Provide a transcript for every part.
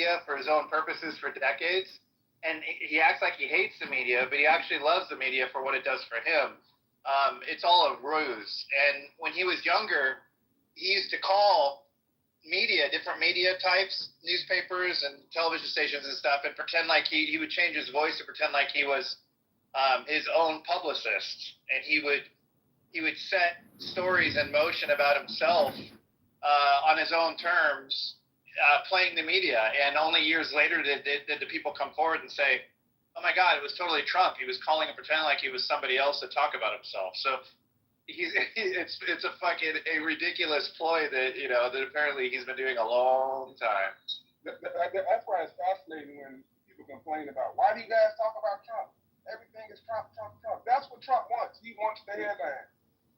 media for his own purposes for decades. And he acts like he hates the media, but he actually loves the media for what it does for him. It's all a ruse. And when he was younger, he used to call different media types, newspapers and television stations and stuff, and pretend like he would change his voice to pretend like he was his own publicist, and he would set stories in motion about himself on his own terms, playing the media. And only years later did the people come forward and say, "Oh my God, it was totally Trump. He was calling and pretending like he was somebody else to talk about himself." So it's a ridiculous ploy that that apparently he's been doing a long time. That's why it's fascinating when people complain about, why do you guys talk about Trump? Everything is Trump, Trump, Trump. That's what Trump wants. He wants the headline.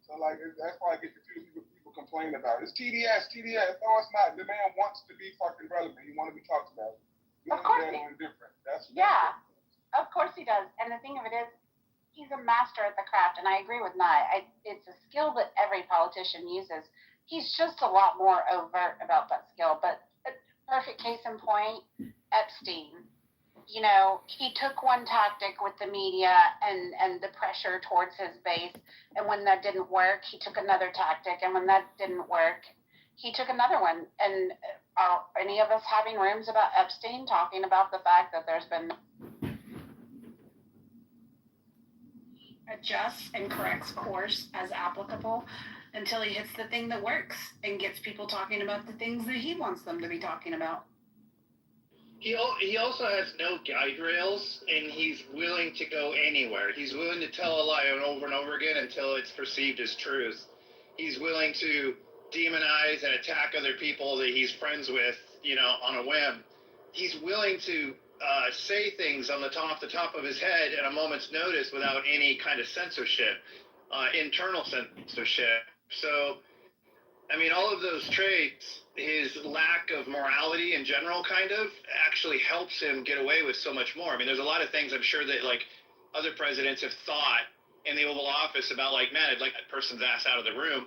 So that's why I get confused. People complain about it. It's TDS. No, it's not. The man wants to be fucking relevant. He wants to be talked about. Of course he does. Of course he does. And the thing of it is, he's a master at the craft, and I agree with Nye. It's a skill that every politician uses. He's just a lot more overt about that skill. But a perfect case in point, Epstein. He took one tactic with the media and the pressure towards his base, and when that didn't work, he took another tactic, and when that didn't work, he took another one. And are any of us having rooms about Epstein talking about the fact that there's been adjusts and corrects course as applicable until he hits the thing that works and gets people talking about the things that he wants them to be talking about? He also has no guide rails, and he's willing to go anywhere. He's willing to tell a lie over and over again until it's perceived as truth. He's willing to demonize and attack other people that he's friends with, on a whim. He's willing to say things off the top of his head at a moment's notice without any kind of censorship, internal censorship. So, all of those traits, his lack of morality in general actually helps him get away with so much more. There's a lot of things I'm sure that other presidents have thought in the Oval Office about, man, I'd like that person's ass out of the room.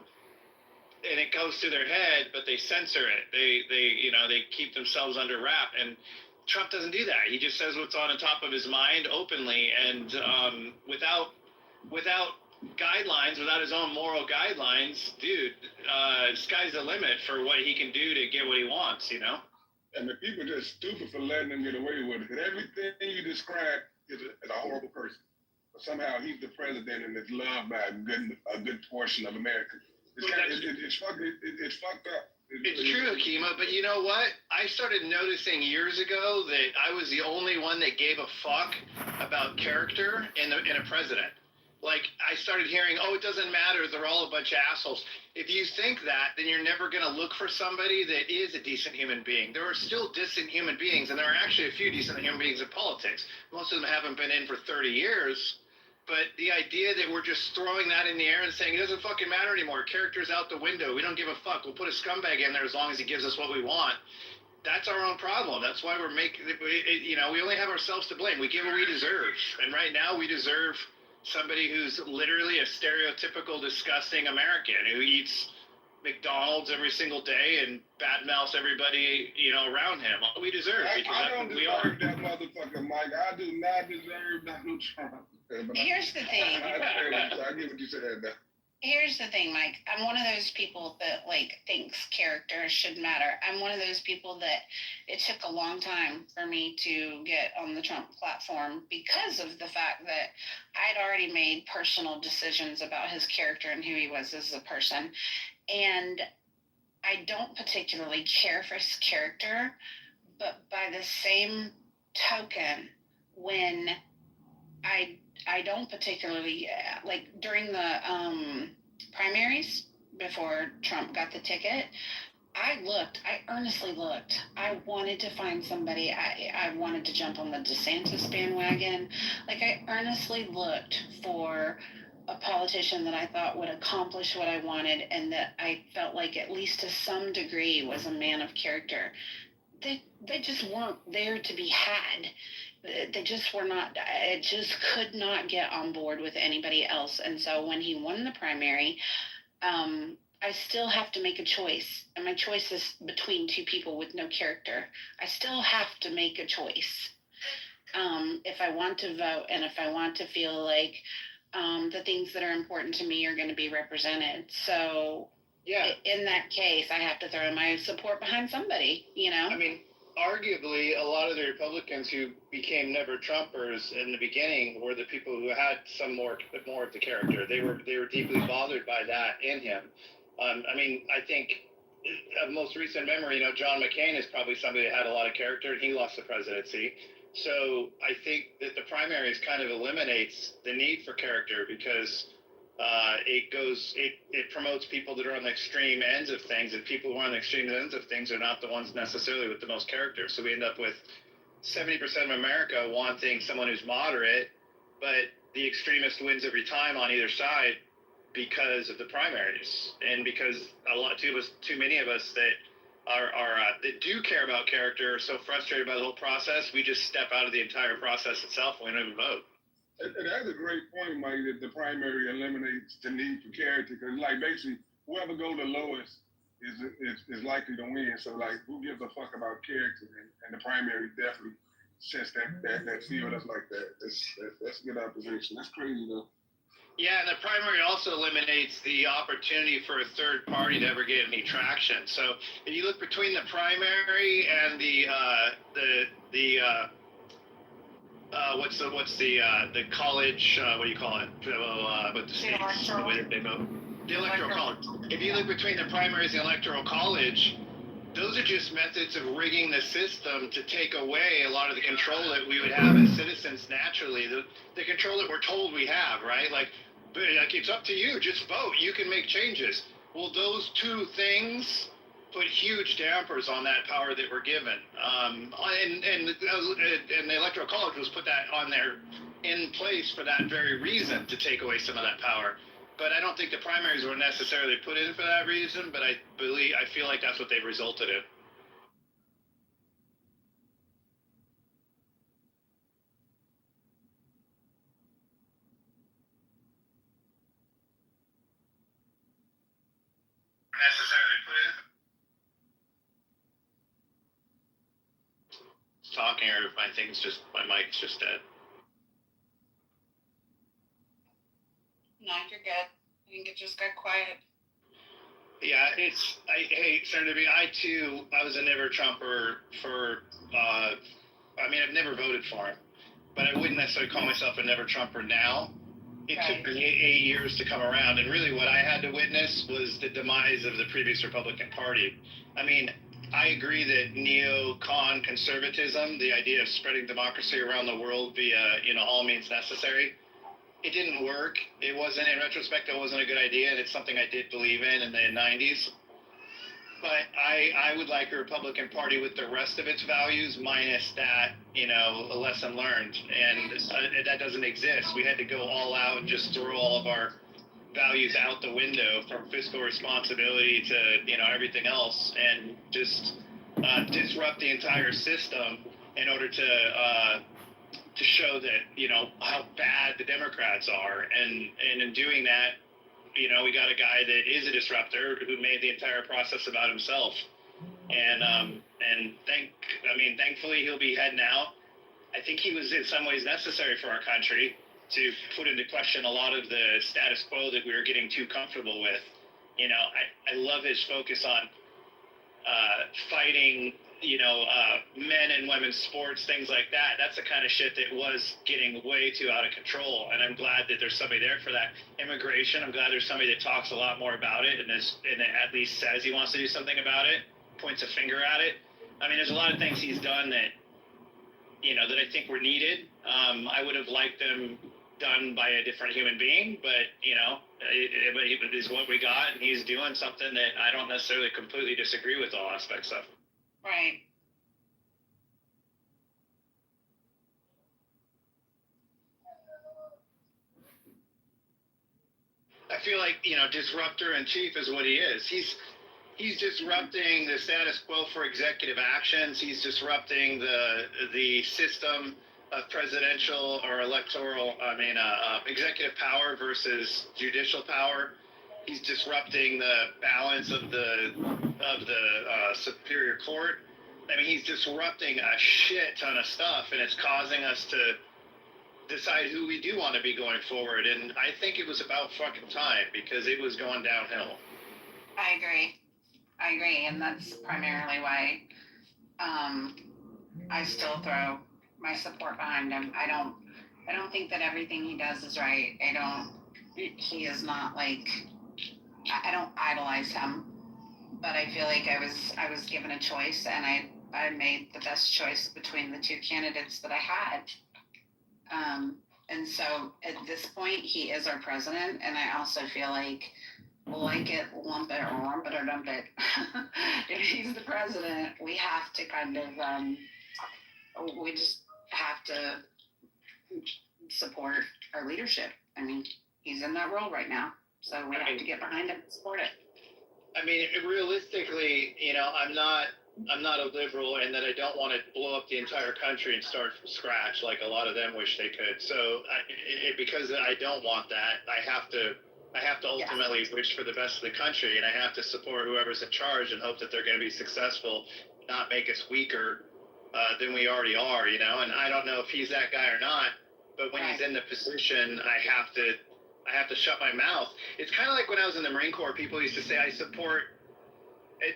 And it goes through their head, but they censor it. They keep themselves under wrap. And Trump doesn't do that. He just says what's on the top of his mind openly, and without guidelines, without his own moral guidelines, dude, sky's the limit for what he can do to get what he wants, And the people are just stupid for letting him get away with it. And everything you describe is a horrible person. But somehow he's the president and is loved by a good portion of America. It's fucked up. It's true, Akima, but you know what? I started noticing years ago that I was the only one that gave a fuck about character in a president. I started hearing, it doesn't matter, they're all a bunch of assholes. If you think that, then you're never going to look for somebody that is a decent human being. There are still decent human beings, and there are actually a few decent human beings in politics. Most of them haven't been in for 30 years. But the idea that we're just throwing that in the air and saying it doesn't fucking matter anymore, character's out the window, we don't give a fuck, we'll put a scumbag in there as long as he gives us what we want, that's our own problem. That's why we're we only have ourselves to blame. We get what we deserve. And right now we deserve somebody who's literally a stereotypical, disgusting American who eats McDonald's every single day and badmouths everybody, around him. We deserve, because I don't deserve that motherfucker, Mike. I do not deserve Donald Trump. Here's the thing. I get what you said now. Here's the thing, Mike. I'm one of those people that thinks character should matter. I'm one of those people that it took a long time for me to get on the Trump platform because of the fact that I'd already made personal decisions about his character and who he was as a person. And I don't particularly care for his character, but by the same token, when I don't particularly, during the primaries before Trump got the ticket, I earnestly looked. I wanted to find somebody. I wanted to jump on the DeSantis bandwagon. I earnestly looked for a politician that I thought would accomplish what I wanted and that I felt like at least to some degree was a man of character. They just weren't there to be had. They just were not. I just could not get on board with anybody else. And so when he won the primary, I still have to make a choice, and my choice is between two people with no character. I still have to make a choice. If I want to vote and if I want to feel like the things that are important to me are going to be represented. So Yeah. In that case, I have to throw my support behind somebody, you know? I mean, arguably, a lot of the Republicans who became never Trumpers in the beginning were the people who had some more of the character. They were deeply bothered by that in him. I mean, I think of most recent memory, John McCain is probably somebody that had a lot of character, and he lost the presidency. So I think that the primaries kind of eliminates the need for character because it promotes people that are on the extreme ends of things, and people who are on the extreme ends of things are not the ones necessarily with the most character. So we end up with 70% of America wanting someone who's moderate, but the extremist wins every time on either side because of the primaries, and because too many of us that that do care about character are so frustrated by the whole process, we just step out of the entire process itself and we don't even vote. And that's a great point, Mike, that the primary eliminates the need for character, because like basically whoever goes the lowest is likely to win. So like, who gives a fuck about character? And the primary definitely sets that field up like that. That's a good opposition. That's crazy though. Yeah, and the primary also eliminates the opportunity for a third party to ever get any traction. So if you look between the primary and the college, what do you call it? With the states, the way that they vote. The electoral college. If you look between the primaries and the electoral college, those are just methods of rigging the system to take away a lot of the control that we would have as citizens naturally. The control that we're told we have, right? Like it's up to you, just vote. You can make changes. Well, those two things put huge dampers on that power that we're given. And the electoral college was put that on there in place for that very reason, to take away some of that power. But I don't think the primaries were necessarily put in for that reason, but I feel like that's what they've resulted in. Necessarily put in. Talking, or my mic's just dead. No, you're good. I think it just got quiet. Yeah, Senator B, I was a never Trumper for, I've never voted for him, but I wouldn't necessarily call myself a never Trumper now. It took me 8 years to come around, and really what I had to witness was the demise of the previous Republican Party. I mean, I agree that neo-con conservatism, the idea of spreading democracy around the world via, all means necessary, it didn't work. In retrospect, it wasn't a good idea, and it's something I did believe in the 90s. But I would like a Republican Party with the rest of its values, minus that, a lesson learned. And that doesn't exist. We had to go all out and just throw all of our values out the window, from fiscal responsibility to, everything else, and just disrupt the entire system in order to show that, how bad the Democrats are. And in doing that, we got a guy that is a disruptor who made the entire process about himself. And thankfully he'll be heading out. I think he was in some ways necessary for our country to put into question a lot of the status quo that we were getting too comfortable with. I love his focus on fighting, men and women's sports, things like that. That's the kind of shit that was getting way too out of control. And I'm glad that there's somebody there for that. Immigration, I'm glad there's somebody that talks a lot more about it and at least says he wants to do something about it, points a finger at it. I mean, there's a lot of things he's done that, that I think were needed. I would have liked them done by a different human being, but, it is what we got, and he's doing something that I don't necessarily completely disagree with all aspects of. Right. I feel like, disruptor in chief is what he is. He's disrupting the status quo for executive actions. He's disrupting the system of presidential or executive power versus judicial power. He's disrupting the balance of the Superior Court. I mean, he's disrupting a shit ton of stuff, and it's causing us to decide who we do want to be going forward. And I think it was about fucking time, because it was going downhill. I agree, and that's primarily why I still throw my support behind him. I don't think that everything he does is right. He is not like, I don't idolize him, but I feel like I was given a choice, and I made the best choice between the two candidates that I had. And so at this point, he is our president, and I also feel like it, lump it, or lump it or dump it. If he's the president, we have to kind of, we just have to support our leadership. I mean, he's in that role right now, so we have to get behind him and support it. I mean, realistically, I'm not a liberal, and that I don't want to blow up the entire country and start from scratch like a lot of them wish they could. So because I don't want that, I have to ultimately wish for the best of the country, and I have to support whoever's in charge and hope that they're going to be successful, not make us weaker than we already are, And I don't know if he's that guy or not, but when he's in the position, I have to shut my mouth. It's kind of like when I was in the Marine Corps, people used to say, I support.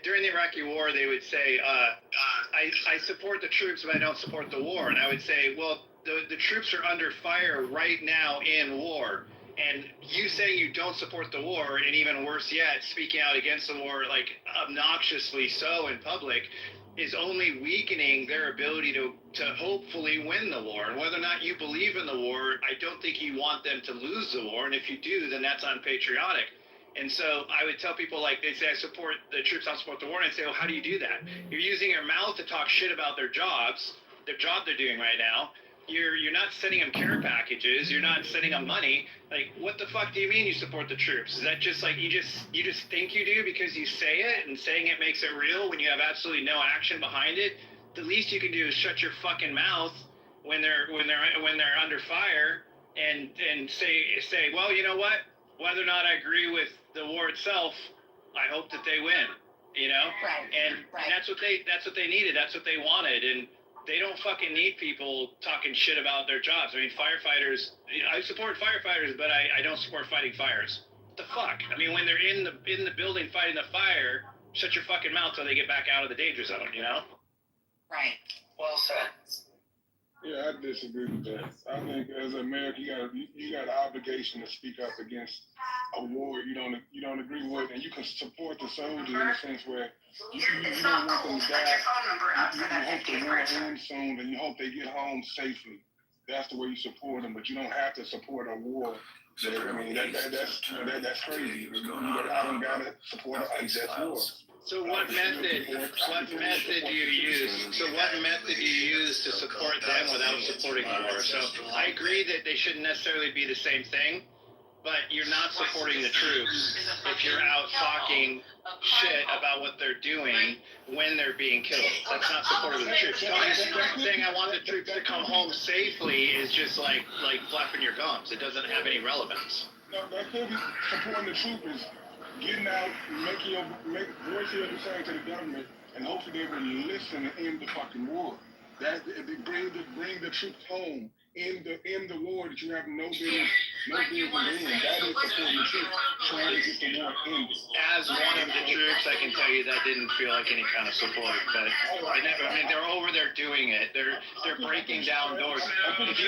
During the Iraqi War, they would say, I support the troops, but I don't support the war. And I would say, well, the troops are under fire right now in war. And you saying you don't support the war, and even worse yet, speaking out against the war, like obnoxiously so in public, is only weakening their ability to hopefully win the war. And whether or not you believe in the war, I don't think you want them to lose the war. And if you do, then that's unpatriotic. And so I would tell people, like, they say, I support the troops, I don't support the war. And I'd say, well, how do you do that? You're using your mouth to talk shit about their job they're doing right now. You're not sending them care packages. You're not sending them money. Like, what the fuck do you mean you support the troops? Is that just like you just think you do because you say it, and saying it makes it real when you have absolutely no action behind it? The least you can do is shut your fucking mouth when they're under fire and say, well, you know what? Whether or not I agree with the war itself, I hope that they win. Right. And that's what they needed. That's what they wanted. And they don't fucking need people talking shit about their jobs. I mean, firefighters, I support firefighters, but I don't support fighting fires. What the fuck? I mean, when they're in the building fighting the fire, shut your fucking mouth till they get back out of the danger zone, Right. Well said. Yeah, I disagree with that. I think as an American, you got an obligation to speak up against a war you don't agree with, and you can support the soldiers in a sense where you don't want them to die. You hope the war ends soon, and you hope they get home safely. That's the way you support them, but you don't have to support a war. I mean, that's crazy. I don't gotta support an unjust war. So what method do you use? To support them without supporting the war? So I agree that they shouldn't necessarily be the same thing, but you're not supporting the troops if you're out talking shit about what they're doing when they're being killed. That's not supporting the troops. Saying I want the troops to come home safely is just like flapping your gums. It doesn't have any relevance. No, that could be supporting the troops. Getting out, voicing your concern to the government, and hopefully they will listen and end the fucking war. That bring the troops home, end the war that you have no business in. That is supporting the troops, trying to get the war ended. As one of the troops, I can tell you that didn't feel like any kind of support. But they're over there doing it. They're breaking down doors. If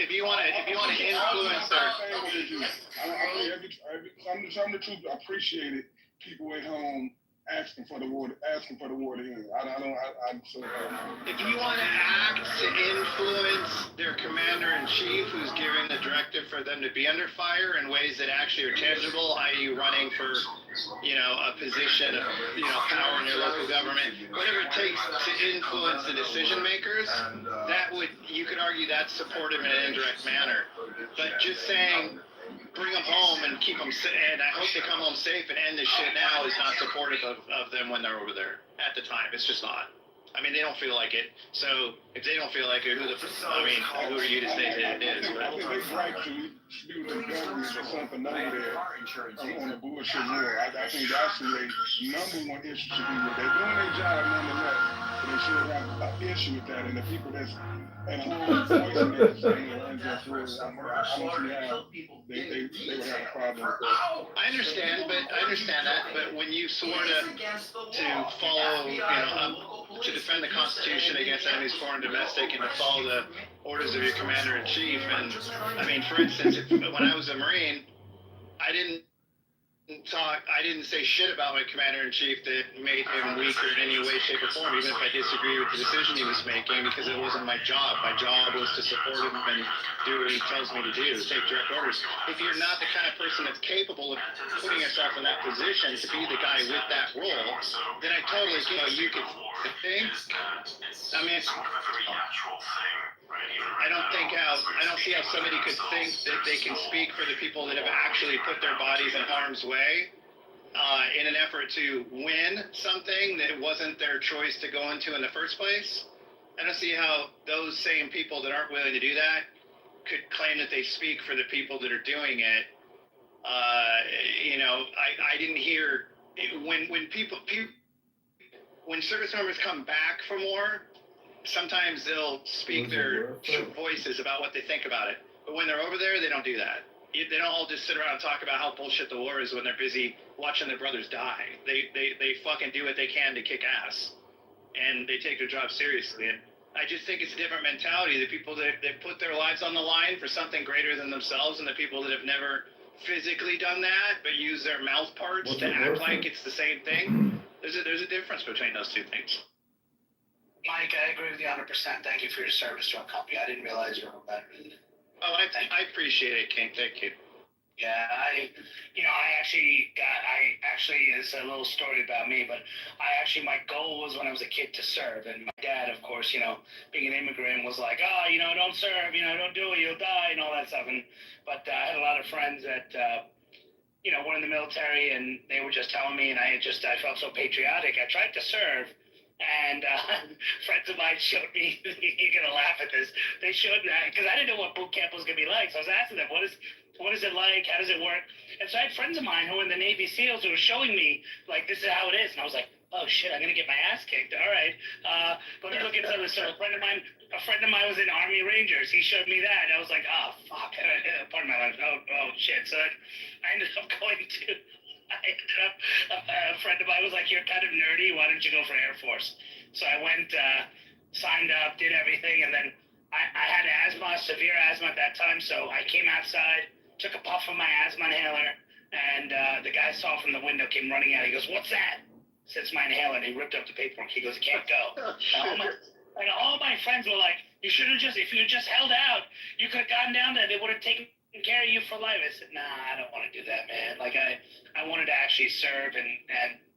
you want to influence their. Some of the troops appreciated people at home asking for the war to end. If you want to act to influence their commander-in-chief, who's giving the directive for them to be under fire in ways that actually are tangible, i.e. running for, a position of, power in your local government, whatever it takes to influence the decision makers, you could argue that's supportive in an indirect manner. But just saying, bring them home and keep them safe, and I hope they come home safe and end this shit now is not supportive of them when they're over there at the time. It's just not. I mean, they don't feel like it. So if they don't feel like it, who are you to say that it is? I think they gripe to do the government or something over there on the bullshit war. I think that's who they number one issue should be with. They're doing their job nonetheless, but they should have an issue with that. And the people that's and whole voice in it saying runs their through. I don't see how they would have a problem with that. I understand that. But when you swore to follow, to defend the Constitution against enemies, foreign, domestic, and to follow the orders of your commander in chief, and I mean, for instance, when I was a Marine, I didn't say shit about my commander-in-chief that made him weaker in any way, shape, or form, even if I disagree with the decision he was making, because it wasn't my job. My job was to support him and do what he tells me to do, take direct orders. If you're not the kind of person that's capable of putting yourself in that position to be the guy with that role, then I totally, you could think, I mean, I don't see how somebody could think that they can speak for the people that have actually put their bodies in harm's way in an effort to win something that wasn't their choice to go into in the first place. I don't see how those same people that aren't willing to do that could claim that they speak for the people that are doing it. I didn't hear when service members come back from war, sometimes they'll speak their voices about what they think about it. But when they're over there, they don't do that. They don't all just sit around and talk about how bullshit the war is when they're busy watching their brothers die. They fucking do what they can to kick ass. And they take their job seriously. And I just think it's a different mentality. The people that put their lives on the line for something greater than themselves, and the people that have never physically done that, but use their mouth parts to act like it's the same thing. There's a difference between those two things. Mike, I agree with you 100%. Thank you for your service to our company. I didn't realize you were a veteran. Oh, I appreciate it, King. Thank you. Yeah, I actually, it's a little story about me, but my goal was when I was a kid to serve. And my dad, of course, being an immigrant was like, don't serve, don't do it, you'll die, and all that stuff. But I had a lot of friends that, were in the military, and they were just telling me, and I felt so patriotic. I tried to serve. And friends of mine showed me, you're going to laugh at this, they showed me, because I didn't know what boot camp was going to be like, so I was asking them, what is it like, how does it work? And so I had friends of mine who were in the Navy SEALs who were showing me, like, this is how it is, and I was like, oh shit, I'm going to get my ass kicked, all right, let me look into this. So a friend of mine was in Army Rangers, he showed me that, and I was like, oh fuck, pardon my language, oh shit, so I ended up going to, a friend of mine was like, you're kind of nerdy, why don't you go for Air Force? So I went, signed up, did everything, and then I had asthma, severe asthma at that time, so I came outside, took a puff of my asthma inhaler, and the guy saw from the window, came running out, he goes, what's that? I said, it's my inhaler, and he ripped up the paperwork. He goes, it can't go. And all my friends were like, if you had just held out, you could have gotten down there, they would have taken care of you for life. I said, nah, I don't want to do that, man. Like, I wanted to actually serve and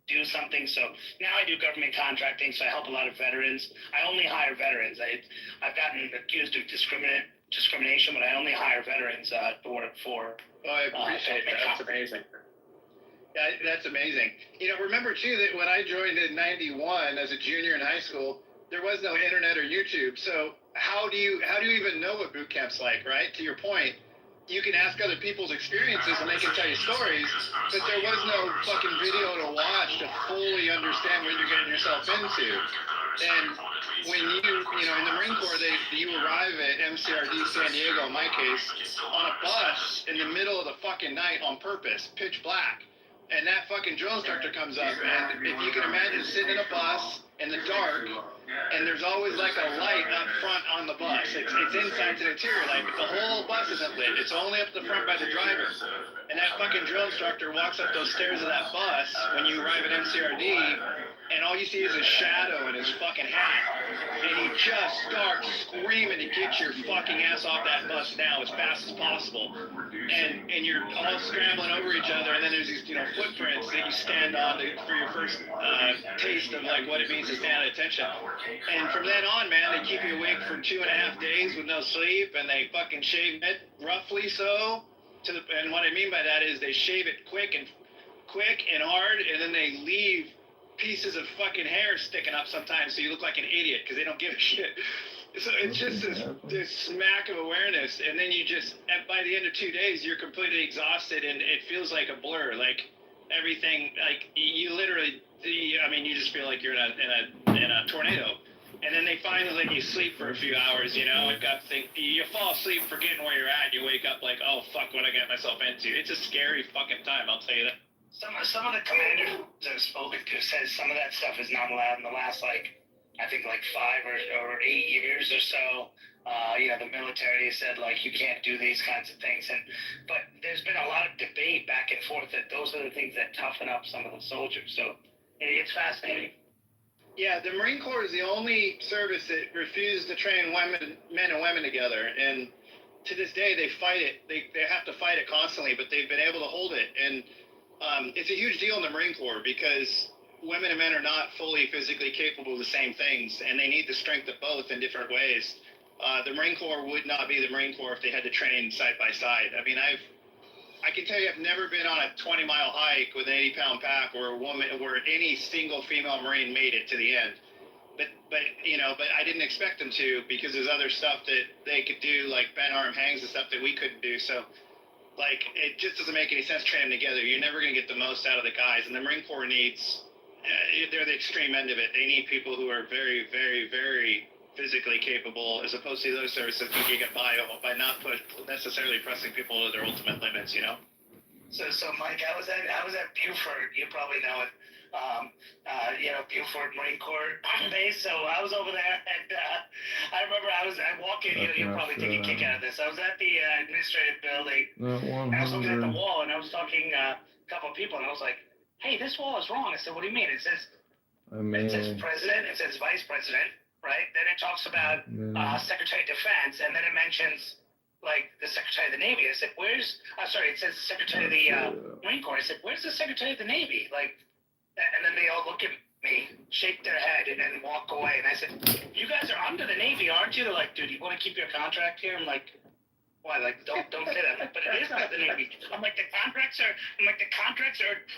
do something. So now I do government contracting, so I help a lot of veterans. I only hire veterans. I've gotten accused of discrimination, but I only hire veterans to work for. Oh, I appreciate that. That's amazing. Yeah, that's amazing. Remember too that when I joined in '91 as a junior in high school, there was no internet or YouTube. So how do you even know what boot camp's like, right? To your point, you can ask other people's experiences and they can tell you stories, but there was no fucking video to watch to fully understand what you're getting yourself into. And when you in the Marine Corps, you arrive at MCRD San Diego, in my case, on a bus in the middle of the fucking night on purpose, pitch black. And that fucking drill instructor comes up, and if you can imagine sitting in a bus in the dark, and there's always like a light up front on the bus. It's inside to the interior light, but the whole bus isn't lit. It's only up the front by the driver. And that fucking drill instructor walks up those stairs of that bus when you arrive at MCRD, and all you see is a shadow in his fucking hat. And he just starts screaming to get your fucking ass off that bus now as fast as possible. And you're all scrambling over each other, and then there's these footprints that you stand on for your first taste of like what it means to stand at attention. And from then on, man, they keep you awake for 2.5 days with no sleep, and they fucking shave it roughly so. And what I mean by that is they shave it quick and hard, and then they leave pieces of fucking hair sticking up sometimes, so you look like an idiot because they don't give a shit. So it's just this smack of awareness, and then you just, by the end of 2 days, you're completely exhausted, and it feels like a blur. Like everything, like you literally, you just feel like you're in a tornado. And then they finally let you sleep for a few hours, you know. You fall asleep forgetting where you're at, and you wake up like, oh fuck, what I got myself into. It's a scary fucking time, I'll tell you that. Some of the commanders I've spoken to says some of that stuff is not allowed in the last, like, I think, like 5 or 8 years or so. The military said, like, you can't do these kinds of things. But there's been a lot of debate back and forth that those are the things that toughen up some of the soldiers. So it's fascinating. Yeah, the Marine Corps is the only service that refused to train men and women together. And to this day, they fight it. They have to fight it constantly, but they've been able to hold it. And it's a huge deal in the Marine Corps because women and men are not fully physically capable of the same things, and they need the strength of both in different ways. The Marine Corps would not be the Marine Corps if they had to train side by side. I mean, I can tell you I've never been on a 20-mile hike with an 80-pound pack where any single female Marine made it to the end. But I didn't expect them to, because there's other stuff that they could do, like bent arm hangs and stuff that we couldn't do. So, like, it just doesn't make any sense to train them together. You're never going to get the most out of the guys. And the Marine Corps needs, they're the extreme end of it. They need people who are very, very, very physically capable, as opposed to those services who can get by not necessarily pressing people to their ultimate limits, you know? So Mike, I was at Buford. You probably know it. Buford Marine Corps base. So I was over there, and I remember I walk in. You'll probably take a kick out of this. I was at the administrative building, and I was looking at the wall, and I was talking to a couple of people, and I was like, "Hey, this wall is wrong." I said, "What do you mean?" It says president. It says vice president. Right? Then it talks about Secretary of Defense, and then it mentions like the Secretary of the Navy. I said, it says Secretary of the Marine Corps. I said, where's the Secretary of the Navy? Like, and then they all look at me, shake their head, and then walk away. And I said, you guys are under the Navy, aren't you? They're like, dude, you want to keep your contract here? I'm like, why? Like, don't say that. Like, but it is not the Navy. I'm like, the contracts are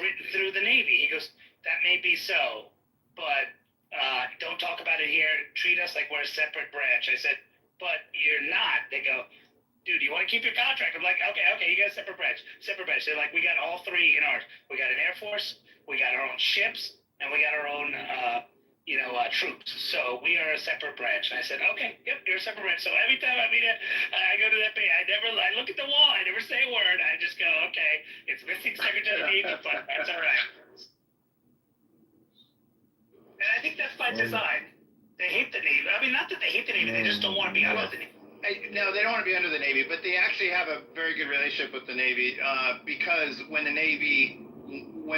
written through the Navy. He goes, that may be so, but don't talk about it here. Treat us like we're a separate branch. I said, but you're not. They go, dude, you want to keep your contract? I'm like, okay, you got a separate branch. They're like, we got all three in ours. We got an Air Force, we got our own ships, and we got our own, troops. So we are a separate branch. And I said, okay, yep, you're a separate branch. So every time I go to that base, I look at the wall, I never say a word. I just go, okay, it's missing Secretary of the Navy, but that's all right. And I think that's by design. They hate the Navy. I mean, not that they hate the Navy, they just don't want to be under the Navy. No, they don't want to be under the Navy, but they actually have a very good relationship with the Navy because when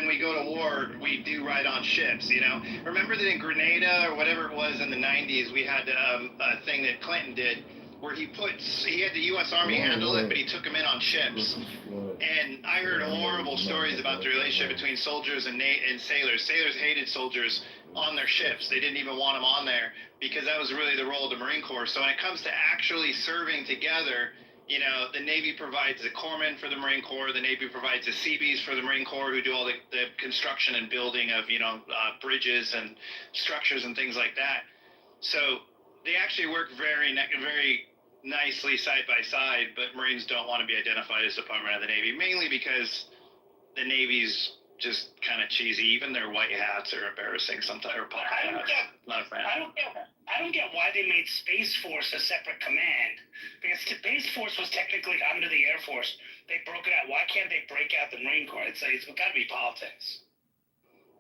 we go to war, we do ride on ships, you know? Remember that in Grenada or whatever it was in the 90s, we had a thing that Clinton did where he had the U.S. Army handle it, but he took them in on ships. And I heard horrible stories about the relationship between soldiers and sailors. Sailors hated soldiers on their ships. They didn't even want them on there because that was really the role of the Marine Corps. So when it comes to actually serving together, you know, the Navy provides the corpsmen for the Marine Corps. The Navy provides the Seabees for the Marine Corps, who do all the construction and building of, bridges and structures and things like that. So they actually work very nicely side by side, but Marines don't want to be identified as Department of the Navy, mainly because the Navy's just kind of cheesy. Even their white hats are embarrassing sometimes. Not a fan. I don't get why they made Space Force a separate command, because Space Force was technically under the Air Force. They broke it out. Why can't they break out the Marine Corps? It's got to be politics.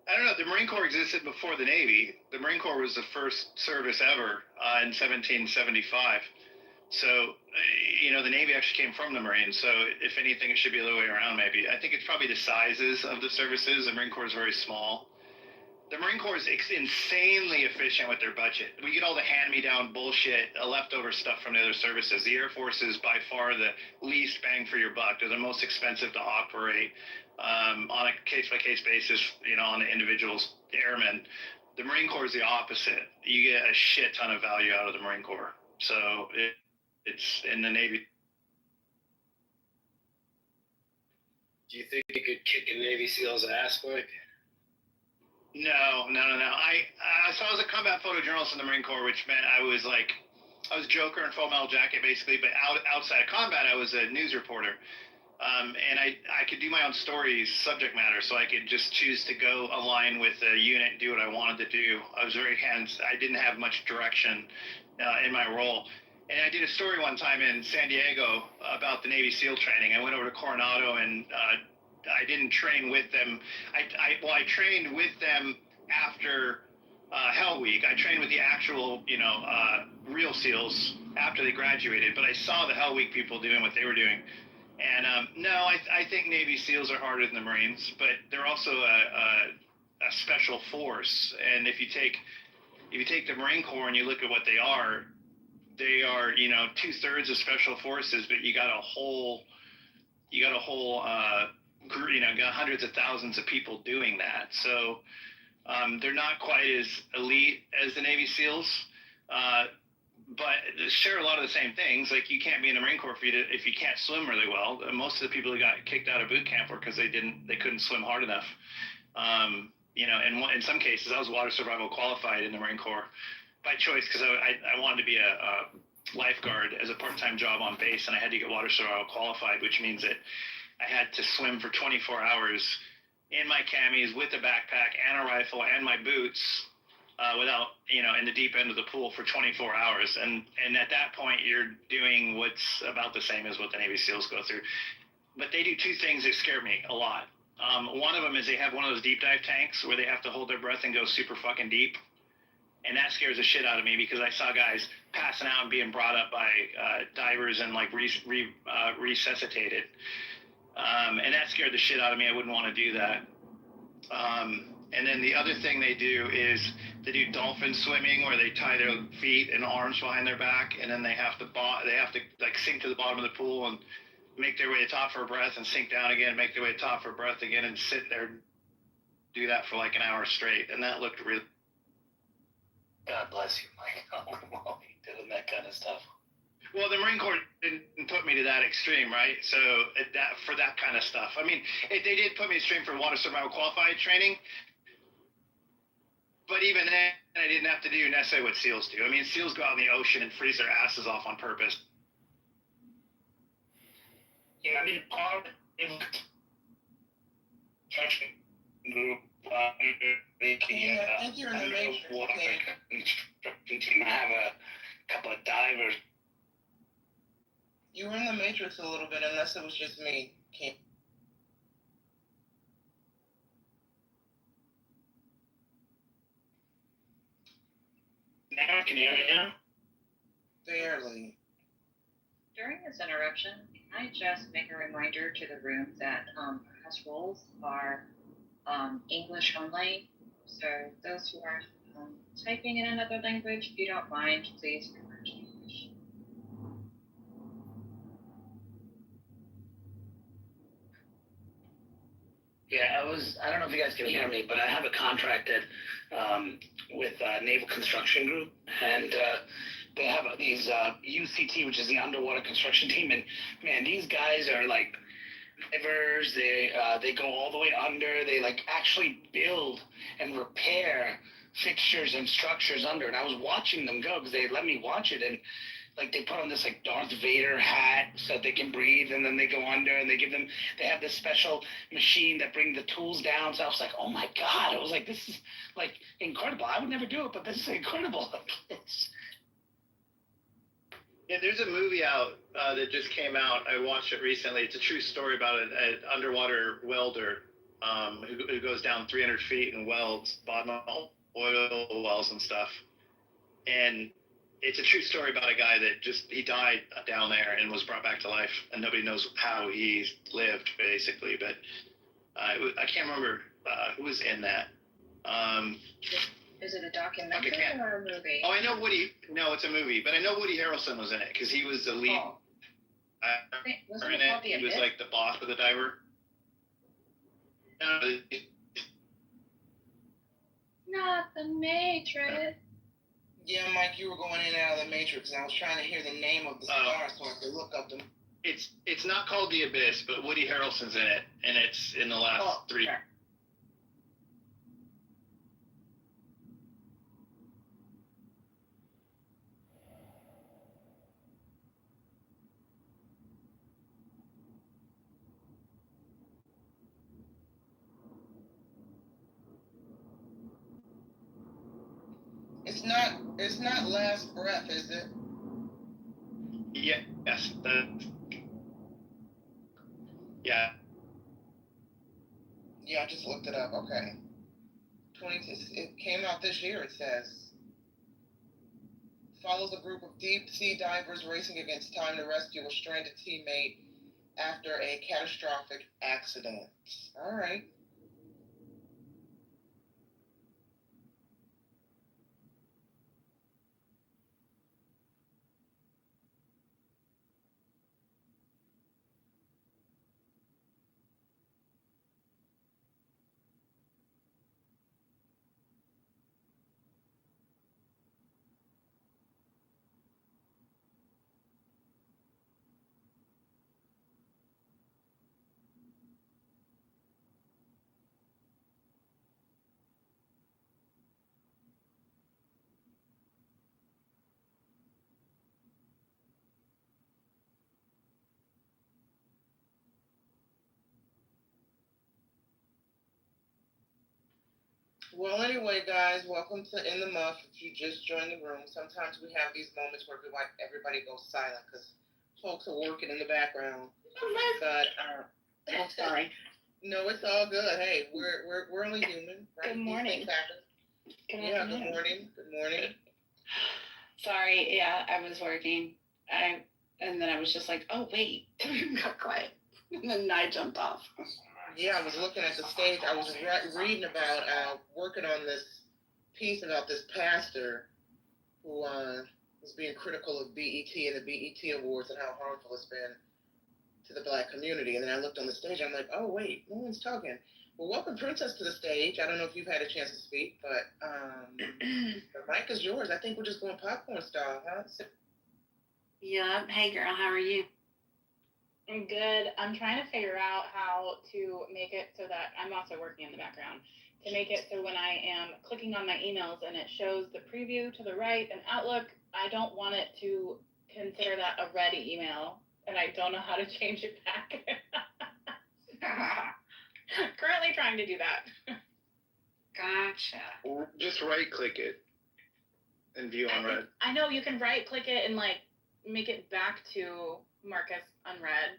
I don't know. The Marine Corps existed before the Navy. The Marine Corps was the first service ever in 1775. So, the Navy actually came from the Marines. So, if anything, it should be the other way around, maybe. I think it's probably the sizes of the services. The Marine Corps is very small. The Marine Corps is insanely efficient with their budget. We get all the hand-me-down bullshit, leftover stuff from the other services. The Air Force is by far the least bang for your buck. They're the most expensive to operate on a case-by-case basis, on the individual's airmen. The Marine Corps is the opposite. You get a shit ton of value out of the Marine Corps. So it's in the Navy. Do you think you could kick a Navy SEAL's ass, Mike? No. So I was a combat photojournalist in the Marine Corps, which meant I was Joker in Full Metal Jacket, basically. But outside of combat, I was a news reporter. And I could do my own stories, subject matter, so I could just choose to go align with a unit and do what I wanted to do. I was I didn't have much direction in my role. And I did a story one time in San Diego about the Navy SEAL training. I went over to Coronado and I didn't train with them. I trained with them after Hell Week. I trained with the actual, real SEALs after they graduated, but I saw the Hell Week people doing what they were doing. And no, I think Navy SEALs are harder than the Marines, but they're also a special force. And if you take the Marine Corps and you look at what they are 2/3 of special forces, but you got a whole group, got hundreds of thousands of people doing that. So they're not quite as elite as the Navy SEAls. But they share a lot of the same things. Like, you can't be in the Marine Corps if you can't swim really well. Most of the people who got kicked out of boot camp were because they couldn't swim hard enough. And in some cases, I was water survival qualified in the Marine Corps by choice because I wanted to be a lifeguard as a part-time job on base, and I had to get water survival qualified, which means that I had to swim for 24 hours in my camis with a backpack and a rifle and my boots. Without, in the deep end of the pool for 24 hours. And at that point, you're doing what's about the same as what the Navy SEALs go through. But they do two things that scare me a lot. One of them is they have one of those deep dive tanks where they have to hold their breath and go super fucking deep. And that scares the shit out of me because I saw guys passing out and being brought up by divers and resuscitated. And that scared the shit out of me. I wouldn't want to do that. And then the other thing they do is they do dolphin swimming, where they tie their feet and arms behind their back, and then they have to sink to the bottom of the pool and make their way to the top for a breath, and sink down again, make their way to the top for a breath again, and sit there, do that for like an hour straight, and that looked really. God bless you, Mike. While doing that kind of stuff. Well, the Marine Corps didn't put me to that extreme, right? So for that kind of stuff, I mean, they did put me to extreme for water survival qualified training. But even then, I didn't have to do necessarily what SEALs do. I mean, SEALs go out in the ocean and freeze their asses off on purpose. Yeah, I mean, part of the construction group, I think you're in the matrix. Construction team. I have a couple of divers. You were in the matrix a little bit, unless it was just me. Now I can hear you now. Barely. During this interruption, can I just make a reminder to the room that house rules are English only. So those who are typing in another language, if you don't mind, please refer to English. Yeah, I don't know if you guys can hear me, but I have a contract with Naval Construction Group, and they have these UCT, which is the underwater construction team, and man, these guys are like divers. They go all the way under. They like actually build and repair fixtures and structures under. And I was watching them go because they let me watch it, and like they put on this like Darth Vader hat so that they can breathe, and then they go under, and they have this special machine that brings the tools down. So I was like, oh my God, I was like, this is like incredible. I would never do it, but this is incredible. Yeah, there's a movie out that just came out. I watched it recently. It's a true story about an underwater welder who goes down 300 feet and welds bottom oil wells and stuff. And it's a true story about a guy that he died down there and was brought back to life, and nobody knows how he lived, basically. But I can't remember who was in that. Is it a documentary or a movie? Oh, I know Woody. No, it's a movie, but I know Woody Harrelson was in it because he was the lead. Oh. Wasn't In it it, called The he was Abyss? like the boss of the diver. Not the Matrix. Yeah, Mike, you were going in and out of the matrix, and I was trying to hear the name of the star so I could look up them. It's not called The Abyss, but Woody Harrelson's in it, and it's in the last three. Sure. It's not last breath, is it? Yes, yeah. Yeah, I just looked it up. Okay. It came out this year, it says. Follows a group of deep sea divers racing against time to rescue a stranded teammate after a catastrophic accident. All right. Well, anyway, guys, welcome to In the Muff. If you just joined the room, sometimes we have these moments where we want everybody goes silent because folks are working in the background. But Oh, sorry. no, it's all good. Hey, we're only human, right? Good morning. Good morning. Good morning. Sorry, yeah, I was working. And then I was just like, oh wait, got quiet. And then I jumped off. Yeah, I was looking at the stage. I was reading about working on this piece about this pastor who was being critical of BET and the BET Awards and how harmful it's been to the Black community. And then I looked on the stage. I'm like, oh wait, no one's talking. Well, welcome Princess to the stage. I don't know if you've had a chance to speak, but the mic is yours. I think we're just going popcorn style, huh? Yeah. Hey girl, how are you? I'm good. I'm trying to figure out how to make it so that I'm also working in the background to make it so when I am clicking on my emails and it shows the preview to the right and Outlook, I don't want it to consider that a read email, and I don't know how to change it back. Currently trying to do that. Gotcha. Just right click it and view unread. I know you can right click it and like make it back to Marcus unread.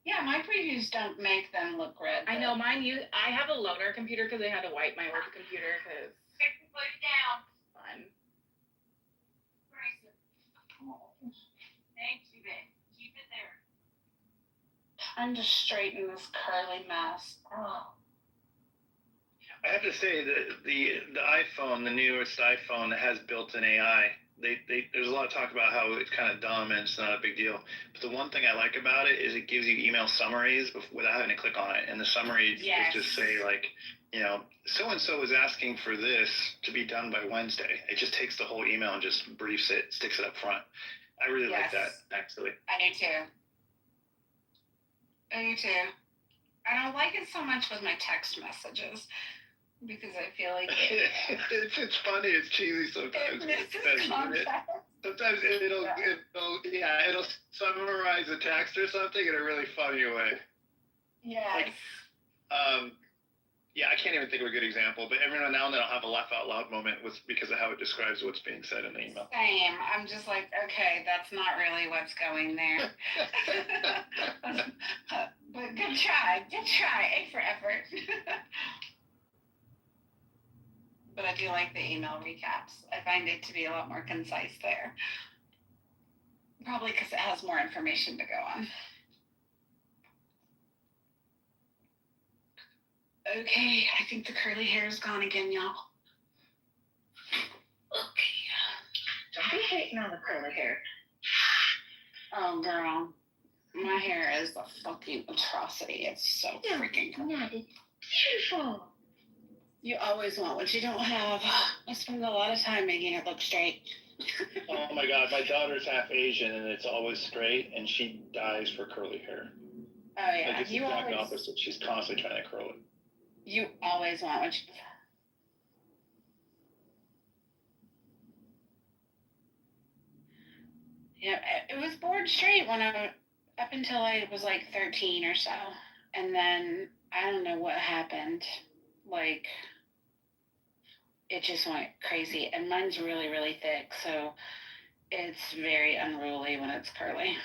Yeah, my previews don't make them look red. I know mine. I have a loaner computer because I had to wipe my old computer because. Put it down. Fun. Thanks, you bet. Keep it there. Time to straighten this curly mess. Oh. I have to say that the iPhone, the newest iPhone, has built-in AI. There's a lot of talk about how it's kind of dumb and it's not a big deal. But the one thing I like about it is it gives you email summaries without having to click on it. And the summary is just say like, so-and-so is asking for this to be done by Wednesday. It just takes the whole email and just briefs it, sticks it up front. I really like that, actually. I do too. I don't like it so much with my text messages. Because I feel like it's funny, it's cheesy sometimes. Sometimes it'll summarize a text or something in a really funny way. Yes. Like, I can't even think of a good example, but every now and then I'll have a laugh out loud moment because of how it describes what's being said in the email. Same. I'm just like, okay, that's not really what's going there. But good try. A for effort. But I do like the email recaps. I find it to be a lot more concise there. Probably because it has more information to go on. Okay, I think the curly hair is gone again, y'all. Okay. Don't be hating on the curly hair. Oh, girl. My hair is a fucking atrocity. It's so freaking cool. Yeah, it's beautiful. You always want what you don't have. I spend a lot of time making it look straight. Oh my God, my daughter's half Asian and it's always straight, and she dies for curly hair. Oh yeah, like it's the exact opposite. She's constantly trying to curl it. You always want what you. Yeah, it was bored straight up until I was like 13 or so, and then I don't know what happened. Like, it just went crazy. And mine's really, really thick, so it's very unruly when it's curly.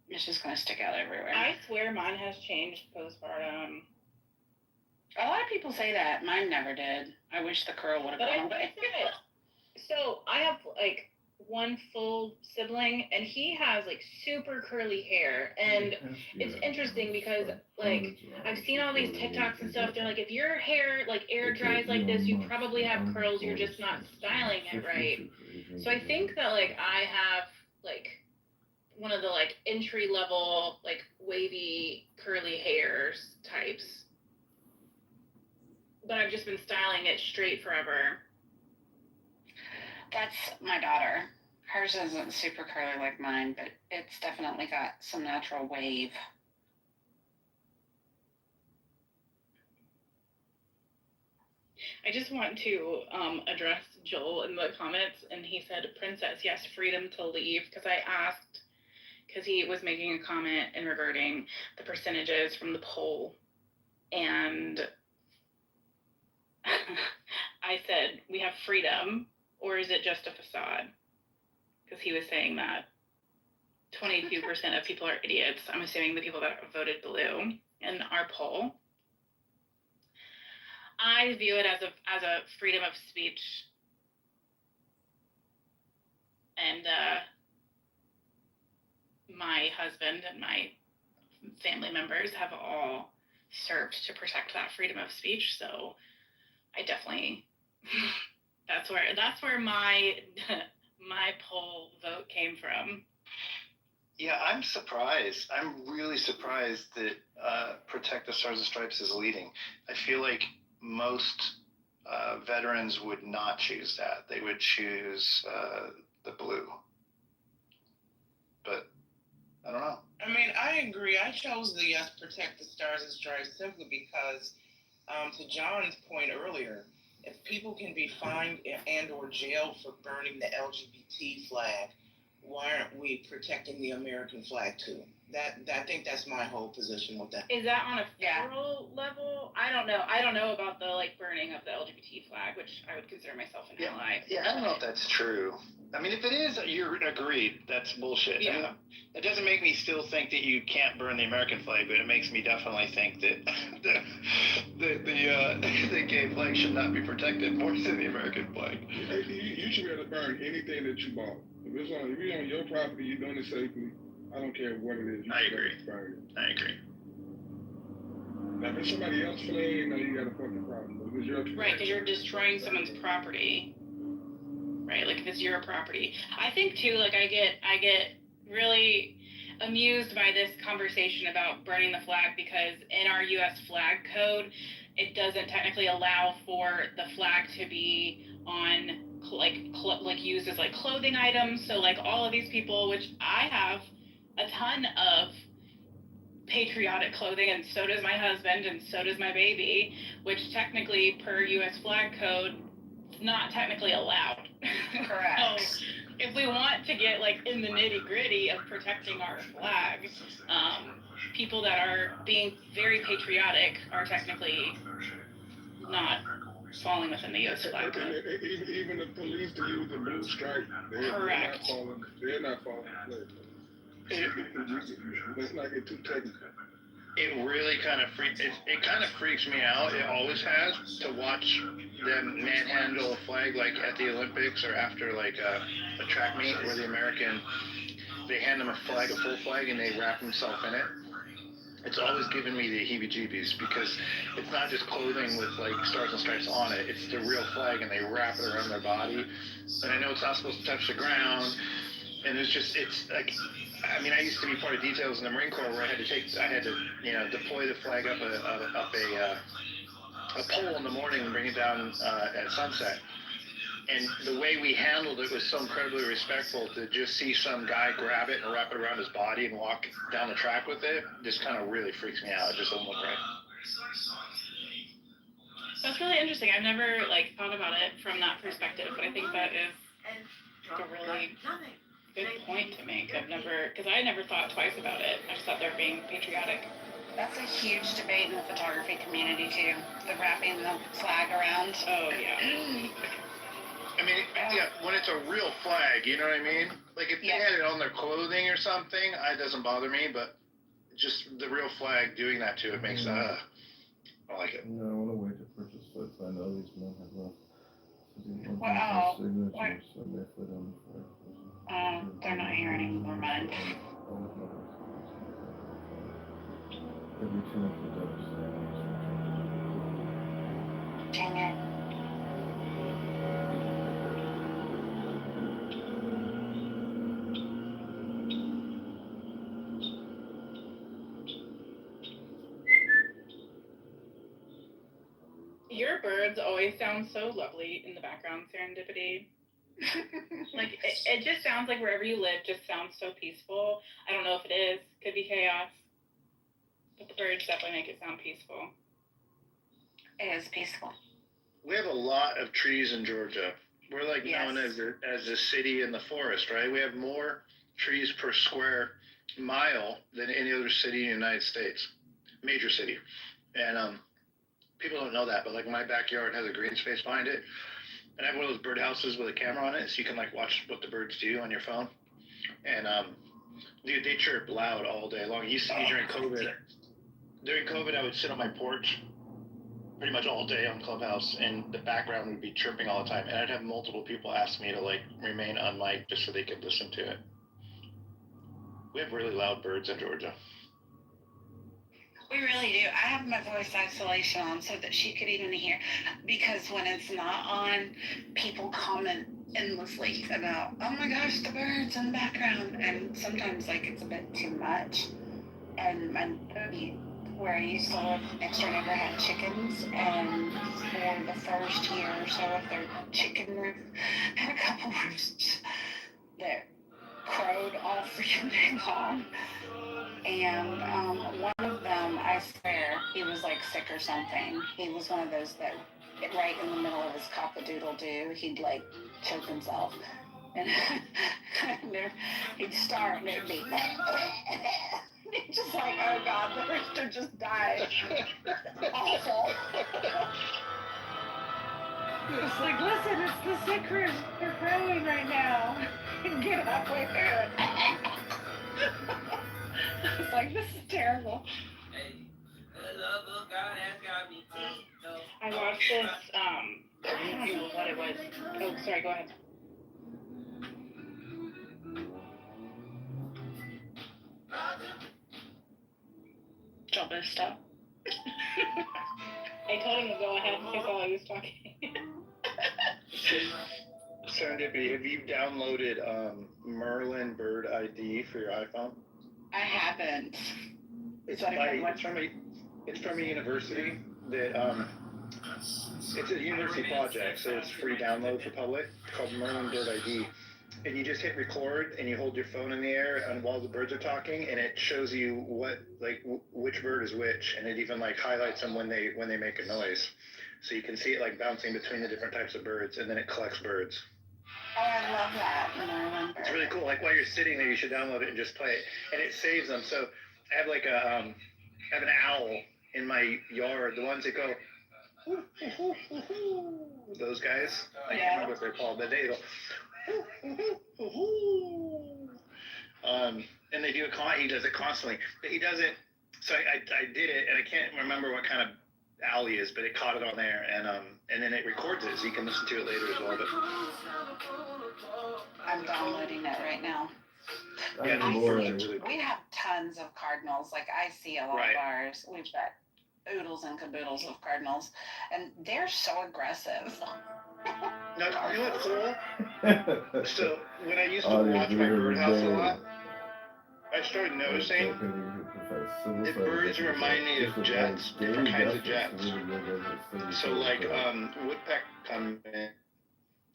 It's just going to stick out everywhere. I swear mine has changed postpartum. A lot of people say that. Mine never did. I wish the curl would have gone away. So I have like one full sibling, and he has like super curly hair, and it's interesting because like I've seen all these TikToks and stuff. They're like, if your hair like air dries like this, you probably have curls. You're just not styling it right. So I think that like I have like one of the like entry level like wavy curly hairs types, but I've just been styling it straight forever. That's my daughter. Hers isn't super curly like mine, but it's definitely got some natural wave. I just want to address Joel in the comments, and he said, "Princess, yes, freedom to leave." Because I asked, because he was making a comment in regarding the percentages from the poll, and I said, "We have freedom, or is it just a facade?" Because he was saying that 22% of people are idiots. I'm assuming the people that voted blue in our poll. I view it as a freedom of speech, and my husband and my family members have all served to protect that freedom of speech. So I definitely that's where my poll vote came from. Yeah, I'm surprised. I'm really surprised that Protect the Stars and Stripes is leading. I feel like most veterans would not choose that. They would choose the blue. But I don't know. I mean, I agree. I chose the yes, Protect the Stars and Stripes simply because, to John's point earlier, if people can be fined and or jailed for burning the LGBT flag, why aren't we protecting the American flag too? I think that's my whole position with that. Is that on a federal level? I don't know. I don't know about the like burning of the LGBT flag, which I would consider myself an ally. Yeah, I don't know if that's true. I mean, if it is, you're agreed. That's bullshit. Yeah. I mean, it doesn't make me still think that you can't burn the American flag, but it makes me definitely think that the gay flag should not be protected more than the American flag. You should be able to burn anything that you bought. If you're on your property, you're doing it safely. I don't care what it is. I agree. I agree. Now, if it's somebody else's flag, now you got a fucking problem. If it's your flag, right, because you're destroying someone's property. Right, like if it's your property. I think too, like I get really amused by this conversation about burning the flag because in our U.S. flag code, it doesn't technically allow for the flag to be on like used as like clothing items. So like all of these people, which I have a ton of patriotic clothing, and so does my husband, and so does my baby, which technically per U.S. flag code is not technically allowed. Correct. So if we want to get like in the nitty gritty of protecting our flag, people that are being very patriotic are technically not falling within the U.S. flag code. Even the police to use the blue stripe, Correct. They're not falling. Let's not get too technical. It really kind of freaks me out. It always has, to watch them manhandle a flag like at the Olympics or after like a track meet where they hand them a flag, a full flag, and they wrap themselves in it. It's always given me the heebie-jeebies because it's not just clothing with like stars and stripes on it. It's the real flag, and they wrap it around their body. And I know it's not supposed to touch the ground, and it's like, I mean, I used to be part of details in the Marine Corps where I had to deploy the flag up a pole in the morning and bring it down at sunset. And the way we handled it was so incredibly respectful. To just see some guy grab it and wrap it around his body and walk down the track with it just kind of really freaks me out. It just doesn't look right. That's really interesting. I've never like thought about it from that perspective, but I think that is a really good point to make. Because I never thought twice about it. I just thought they were being patriotic. That's a huge debate in the photography community too. The wrapping the flag around. Oh yeah. I mean, yeah, when it's a real flag, you know what I mean? Like if they Yeah. had it on their clothing or something, it doesn't bother me. But just the real flag doing that to it makes I don't like it. Yeah, I want to wait to purchase foot, so I know these men have left. So these ones Well, have oh, signatures, so they put on the flag. they're not here anymore, mine. Every 2 of the does. Dang it. Your birds always sound so lovely in the background, Serendipity. Like, it just sounds like wherever you live just sounds so peaceful. I don't know if it is. Could be chaos. But the birds definitely make it sound peaceful. It is peaceful. We have a lot of trees in Georgia. We're like known as a city in the forest, right? We have more trees per square mile than any other city in the United States, major city. And people don't know that, but like my backyard has a green space behind it, and I have one of those bird houses with a camera on it, so you can like watch what the birds do on your phone. And dude, they chirp loud all day long. You see me during COVID. During COVID, I would sit on my porch pretty much all day on Clubhouse, and the background would be chirping all the time. And I'd have multiple people ask me to like remain unmiked just so they could listen to it. We have really loud birds in Georgia. We really do. I have my voice isolation on so that she could even hear, because when it's not on, people comment endlessly about, oh my gosh, the birds in the background, and sometimes like it's a bit too much. And where I used to live, next door neighbor had chickens, and for the first year or so of their chicken roof, had a couple roosts that crowed all freaking day long. And one of them, I swear, he was like sick or something. He was one of those that right in the middle of his cock-a-doodle-doo, he'd like choke himself. And he'd start and it'd be just like, oh God, the rooster just died. Awful. It's like, listen, it's the sick rooster. They're crowing right now. Get halfway through it. It's like, this is terrible. I watched this, I don't know what it was. Oh, sorry, go ahead. Jump and stop. I told him to go ahead because while I was talking. Serendipity, have you downloaded Merlin Bird ID for your iPhone? I haven't. It's from a university that it's a university project, so it's free download for public. It's called Merlin Bird ID, and you just hit record and you hold your phone in the air and while the birds are talking, and it shows you which bird is which, and it even like highlights them when they make a noise, so you can see it like bouncing between the different types of birds, and then it collects birds. Oh, I love that. Merlin Bird. It's really cool. Like while you're sitting there, you should download it and just play it, and it saves them. So I have like I have an owl in my yard. The ones that go, hoo, hoo, hoo, hoo, those guys. I can't remember what they're called, but they go, hoo, hoo, hoo, hoo. And they do it. He does it constantly, but he does it. So I did it, and I can't remember what kind of owl he is, but it caught it on there, and then it records it, so you can listen to it later as well. But I'm downloading it right now. We have tons of cardinals. Like, I see a lot of ours. We've got oodles and caboodles of cardinals, and they're so aggressive. No, you know what's cool? So when I used to watch my birdhouse a lot, I started noticing that birds remind me of jets, different kinds of jets. So like woodpecker come in,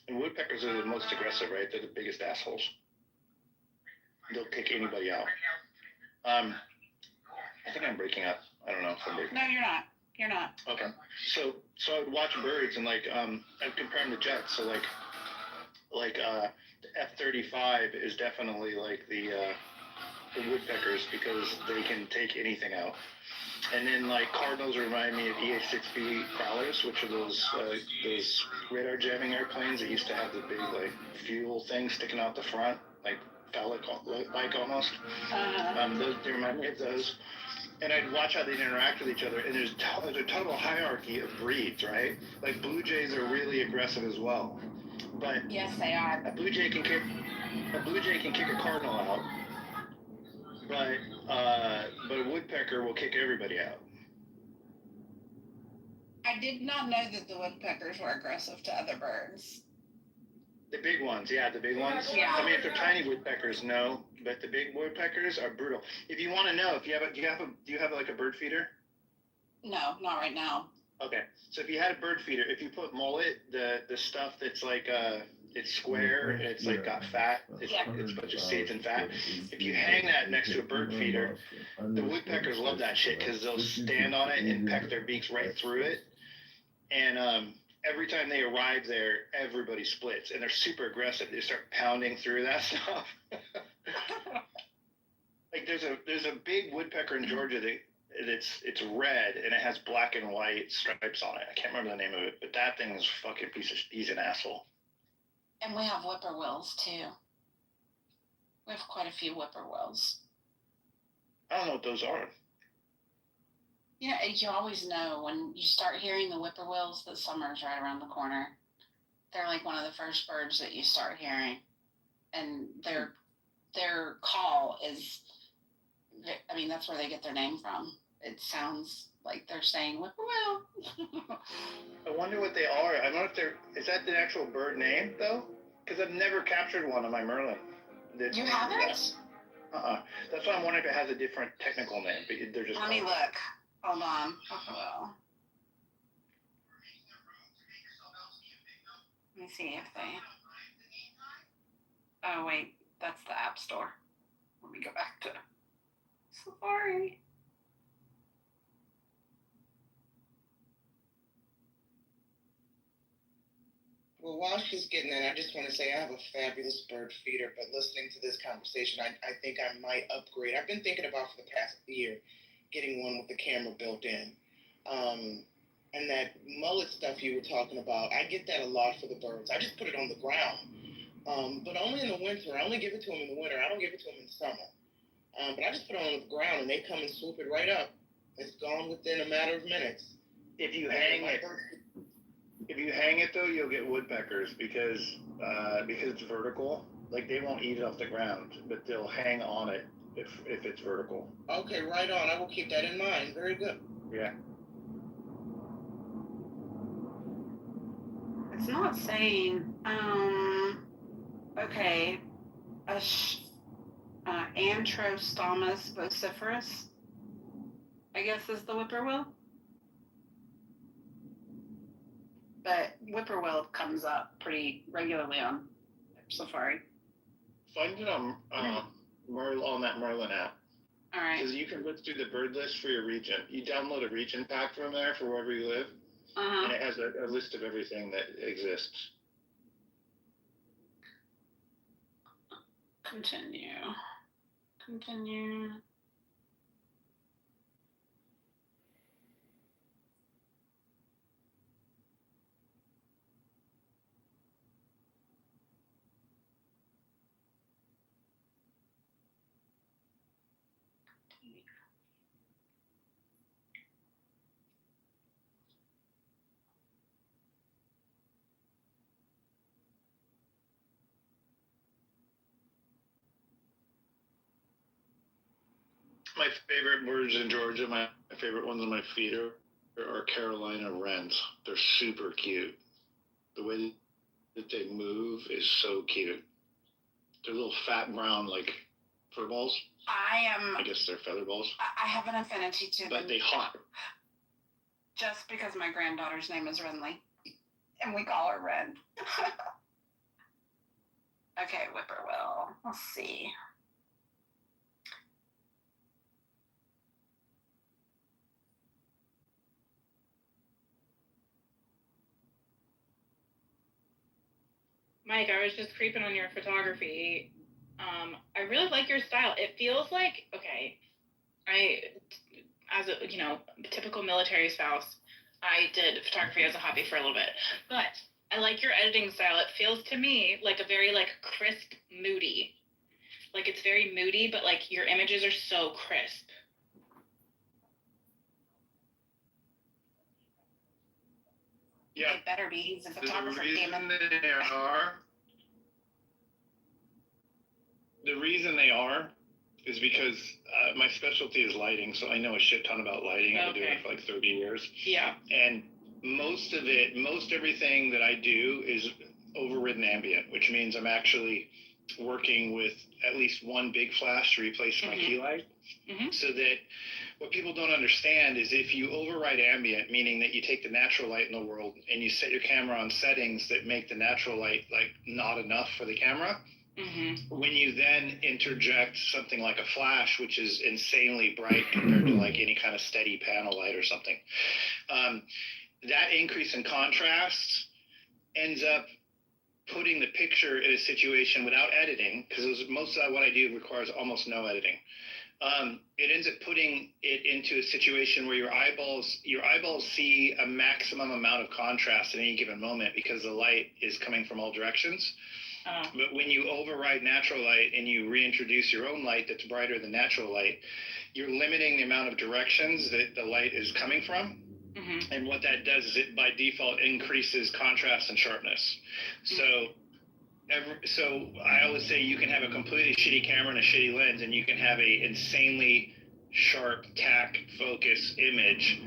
and woodpeckers are the most aggressive, right? They're the biggest assholes. They'll take anybody out. I think I'm breaking up. I don't know if I'm breaking up. No, you're not. You're not. Okay. So I would watch birds and like I'd compare them to jets. So like the F-35 is definitely like the the woodpeckers because they can take anything out. And then like cardinals remind me of EA-6B prowlers, which are those radar jamming airplanes that used to have the big like fuel thing sticking out the front, like phallic like almost. Those, they remind me of those. And I'd watch how they'd interact with each other. And there's a total hierarchy of breeds, right? Like blue jays are really aggressive as well. But yes, they are. a blue jay can kick a cardinal out. But a woodpecker will kick everybody out. I did not know that the woodpeckers were aggressive to other birds. The big ones, yeah, the big ones. Yeah. I mean, if they're tiny woodpeckers, no, but the big woodpeckers are brutal. If you want to know, do you have like a bird feeder? No, not right now. Okay, so if you had a bird feeder, if you put mullet, the stuff that's like it's square and it's like got fat, it's a bunch of seeds and fat. If you hang that next to a bird feeder, the woodpeckers love that shit because they'll stand on it and peck their beaks right through it. And every time they arrive there, everybody splits, and they're super aggressive. They start pounding through that stuff. Like there's a big woodpecker in Georgia that it's red and it has black and white stripes on it. I can't remember the name of it, but that thing is fucking he's an asshole. And we have whippoorwills too. We have quite a few whippoorwills. I don't know what those are. Yeah, you always know when you start hearing the whippoorwills that summer's right around the corner. They're like one of the first birds that you start hearing, and their call is, I mean, that's where they get their name from. It sounds like they're saying whippoorwill. I wonder what they are. I wonder if is that the actual bird name though? Because I've never captured one on my Merlin. You haven't? That's why I'm wondering if it has a different technical name. But they're just. Let me look. Hold on. Whippoorwill. Let me see if they. Oh wait, that's the App Store. Let me go back to Safari. Well, while she's getting that, I just want to say I have a fabulous bird feeder, but listening to this conversation, I think I might upgrade. I've been thinking about for the past year getting one with the camera built in. And that mullet stuff you were talking about, I get that a lot for the birds. I just put it on the ground, but only in the winter. I only give it to them in the winter. I don't give it to them in the summer. But I just put it on the ground, and they come and swoop it right up. It's gone within a matter of minutes. If you hang it though, you'll get woodpeckers because it's vertical. Like they won't eat it off the ground, but they'll hang on it if it's vertical. Okay, right on. I will keep that in mind. Very good. Yeah. It's not saying. Okay. Antrostomus vociferus, I guess is the whippoorwill. But whippoorwill comes up pretty regularly on Safari. Find it on on that Merlin app. All right. Because you can look through the bird list for your region. You download a region pack from there for wherever you live, and it has a list of everything that exists. Continue. My favorite birds in Georgia, my favorite ones on my feeder are Carolina wrens. They're super cute. The way that they move is so cute. They're little fat brown like fur balls. I guess they're feather balls. I have an affinity to them. But they hop. Just because my granddaughter's name is Renly, and we call her Ren. Okay, whippoorwill. Let's see. Mike, I was just creeping on your photography I really like your style. It feels like, okay, as a, typical military spouse, I did photography as a hobby for a little bit, but I like your editing style. It feels to me like a very like crisp, moody. Like it's very moody, but like your images are so crisp. Yeah. It better be. He's a photographer. The reason they are is because my specialty is lighting, so I know a shit ton about lighting. I've been doing it for like 30 years. Yeah. And most everything that I do is overridden ambient, which means I'm actually working with at least one big flash to replace my key light. So that what people don't understand is if you override ambient, meaning that you take the natural light in the world and you set your camera on settings that make the natural light like not enough for the camera, when you then interject something like a flash, which is insanely bright compared to like any kind of steady panel light or something, that increase in contrast ends up putting the picture in a situation without editing, because most of what I do requires almost no editing. It ends up putting it into a situation where your eyeballs see a maximum amount of contrast at any given moment because the light is coming from all directions. But when you override natural light and you reintroduce your own light that's brighter than natural light, you're limiting the amount of directions that the light is coming from. And what that does is it by default increases contrast and sharpness. So I always say you can have a completely shitty camera and a shitty lens, and you can have a insanely sharp tack focus image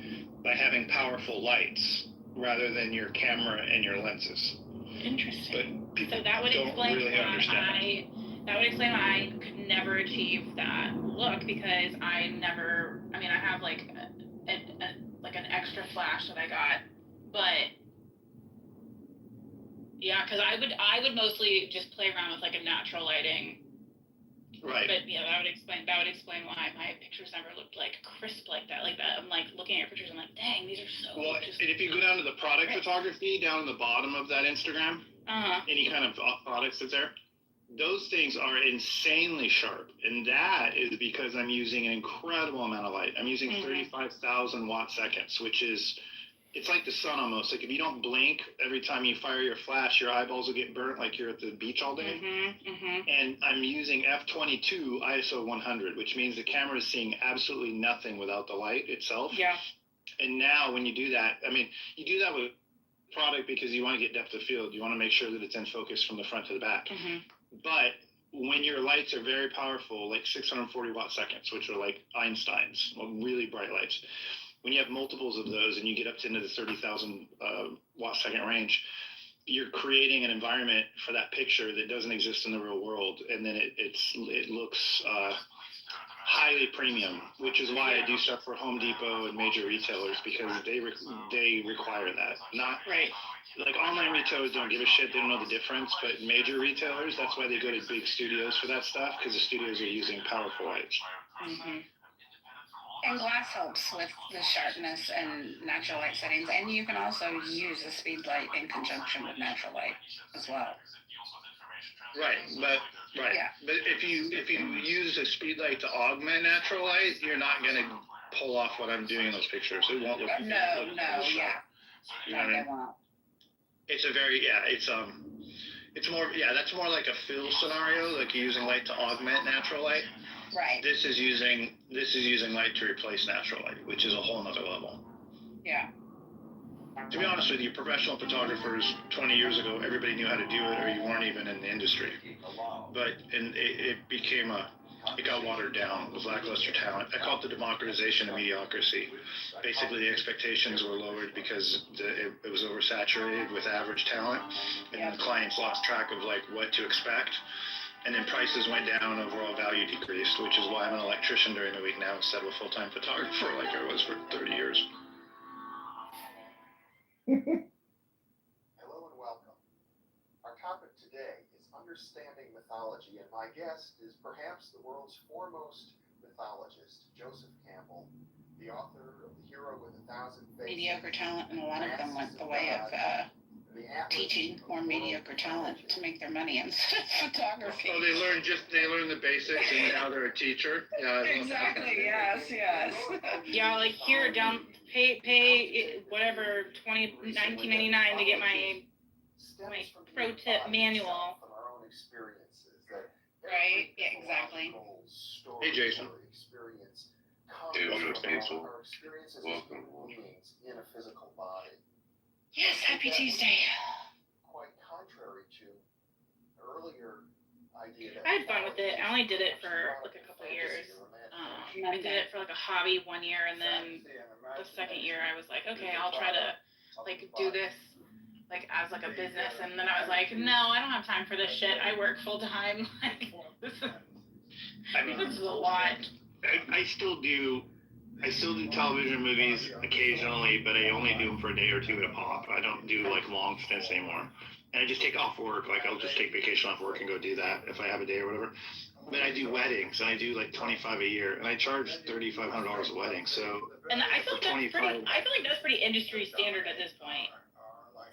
by having powerful lights rather than your camera and your lenses. Interesting. But people so that would don't explain really understand. That would explain why I could never achieve that look, because I have like an extra flash that I got, but yeah, because I would mostly just play around with like a natural lighting. Right. But yeah, that would explain why my pictures never looked like crisp like that. I'm like looking at pictures, I'm like, dang, these are so. Well, and if you go down to the product photography down in the bottom of that Instagram, any kind of products that's there, those things are insanely sharp, and that is because I'm using an incredible amount of light. I'm using 35,000 watt seconds, which is, it's like the sun almost. Like if you don't blink every time you fire your flash, your eyeballs will get burnt like you're at the beach all day. And I'm using f/22 ISO 100, which means the camera is seeing absolutely nothing without the light itself. Yeah. And now when you do that, you do that with product because you want to get depth of field. You want to make sure that it's in focus from the front to the back. But when your lights are very powerful, like 640 watt seconds, which are like Einstein's, really bright lights, when you have multiples of those and you get up to into the 30,000 watt second range, you're creating an environment for that picture that doesn't exist in the real world, and then it looks highly premium, which is why I do stuff for Home Depot and major retailers, because they require that. Not right. Like online retailers don't give a shit, they don't know the difference, but major retailers, that's why they go to big studios for that stuff, because the studios are using powerful lights. And glass helps with the sharpness and natural light settings, and you can also use a speed light in conjunction with natural light as well. Right. Yeah. But if you use a speed light to augment natural light, you're not gonna pull off what I'm doing in those pictures. It won't look. No, yeah. You know what I mean? It's more, that's more like a fill scenario, like you're using light to augment natural light. Right. This is using light to replace natural light, which is a whole nother level. Yeah. To be honest with you, professional photographers 20 years ago, everybody knew how to do it, or you weren't even in the industry. But it got watered down with lackluster talent. I call it the democratization of mediocrity. Basically, the expectations were lowered because it was oversaturated with average talent, and then the clients lost track of like what to expect. And then prices went down, overall value decreased, which is why I'm an electrician during the week now instead of a full-time photographer like I was for 30 years. Hello and welcome. Our topic today is understanding mythology, and my guest is perhaps the world's foremost mythologist, Joseph Campbell, the author of The Hero with a Thousand Faces. Mediocre talent, and a lot of them went the way of teaching more mediocre talent to make their money instead of photography. Oh, they learn the basics and now they're a teacher. Yeah. Exactly. Yes. Yeah, like here, pay whatever, $19.99 to get my pro tip manual. From our own experiences, that Right, yeah, exactly. Hey, Jason. Experience Hey, comes what's up, from Hazel? our experiences as Welcome. human beings in a physical body. Yes. Happy Tuesday. Quite contrary to earlier idea that I had fun with it. I only did it for like a couple years. I did it for like a hobby one year, and then the second year I was like, okay, I'll try to like do this like as like a business, and then I was like, no, I don't have time for this shit. I work full time. Like this is a lot. I still do television movies occasionally, but I only do them for a day or two at a pop. I don't do like long stints anymore. And I just take off work. Like I'll just take vacation off work and go do that if I have a day or whatever. Then I do weddings, and I do like 25 a year, and I charge $3,500 a wedding. So And I feel like that's pretty industry standard at this point.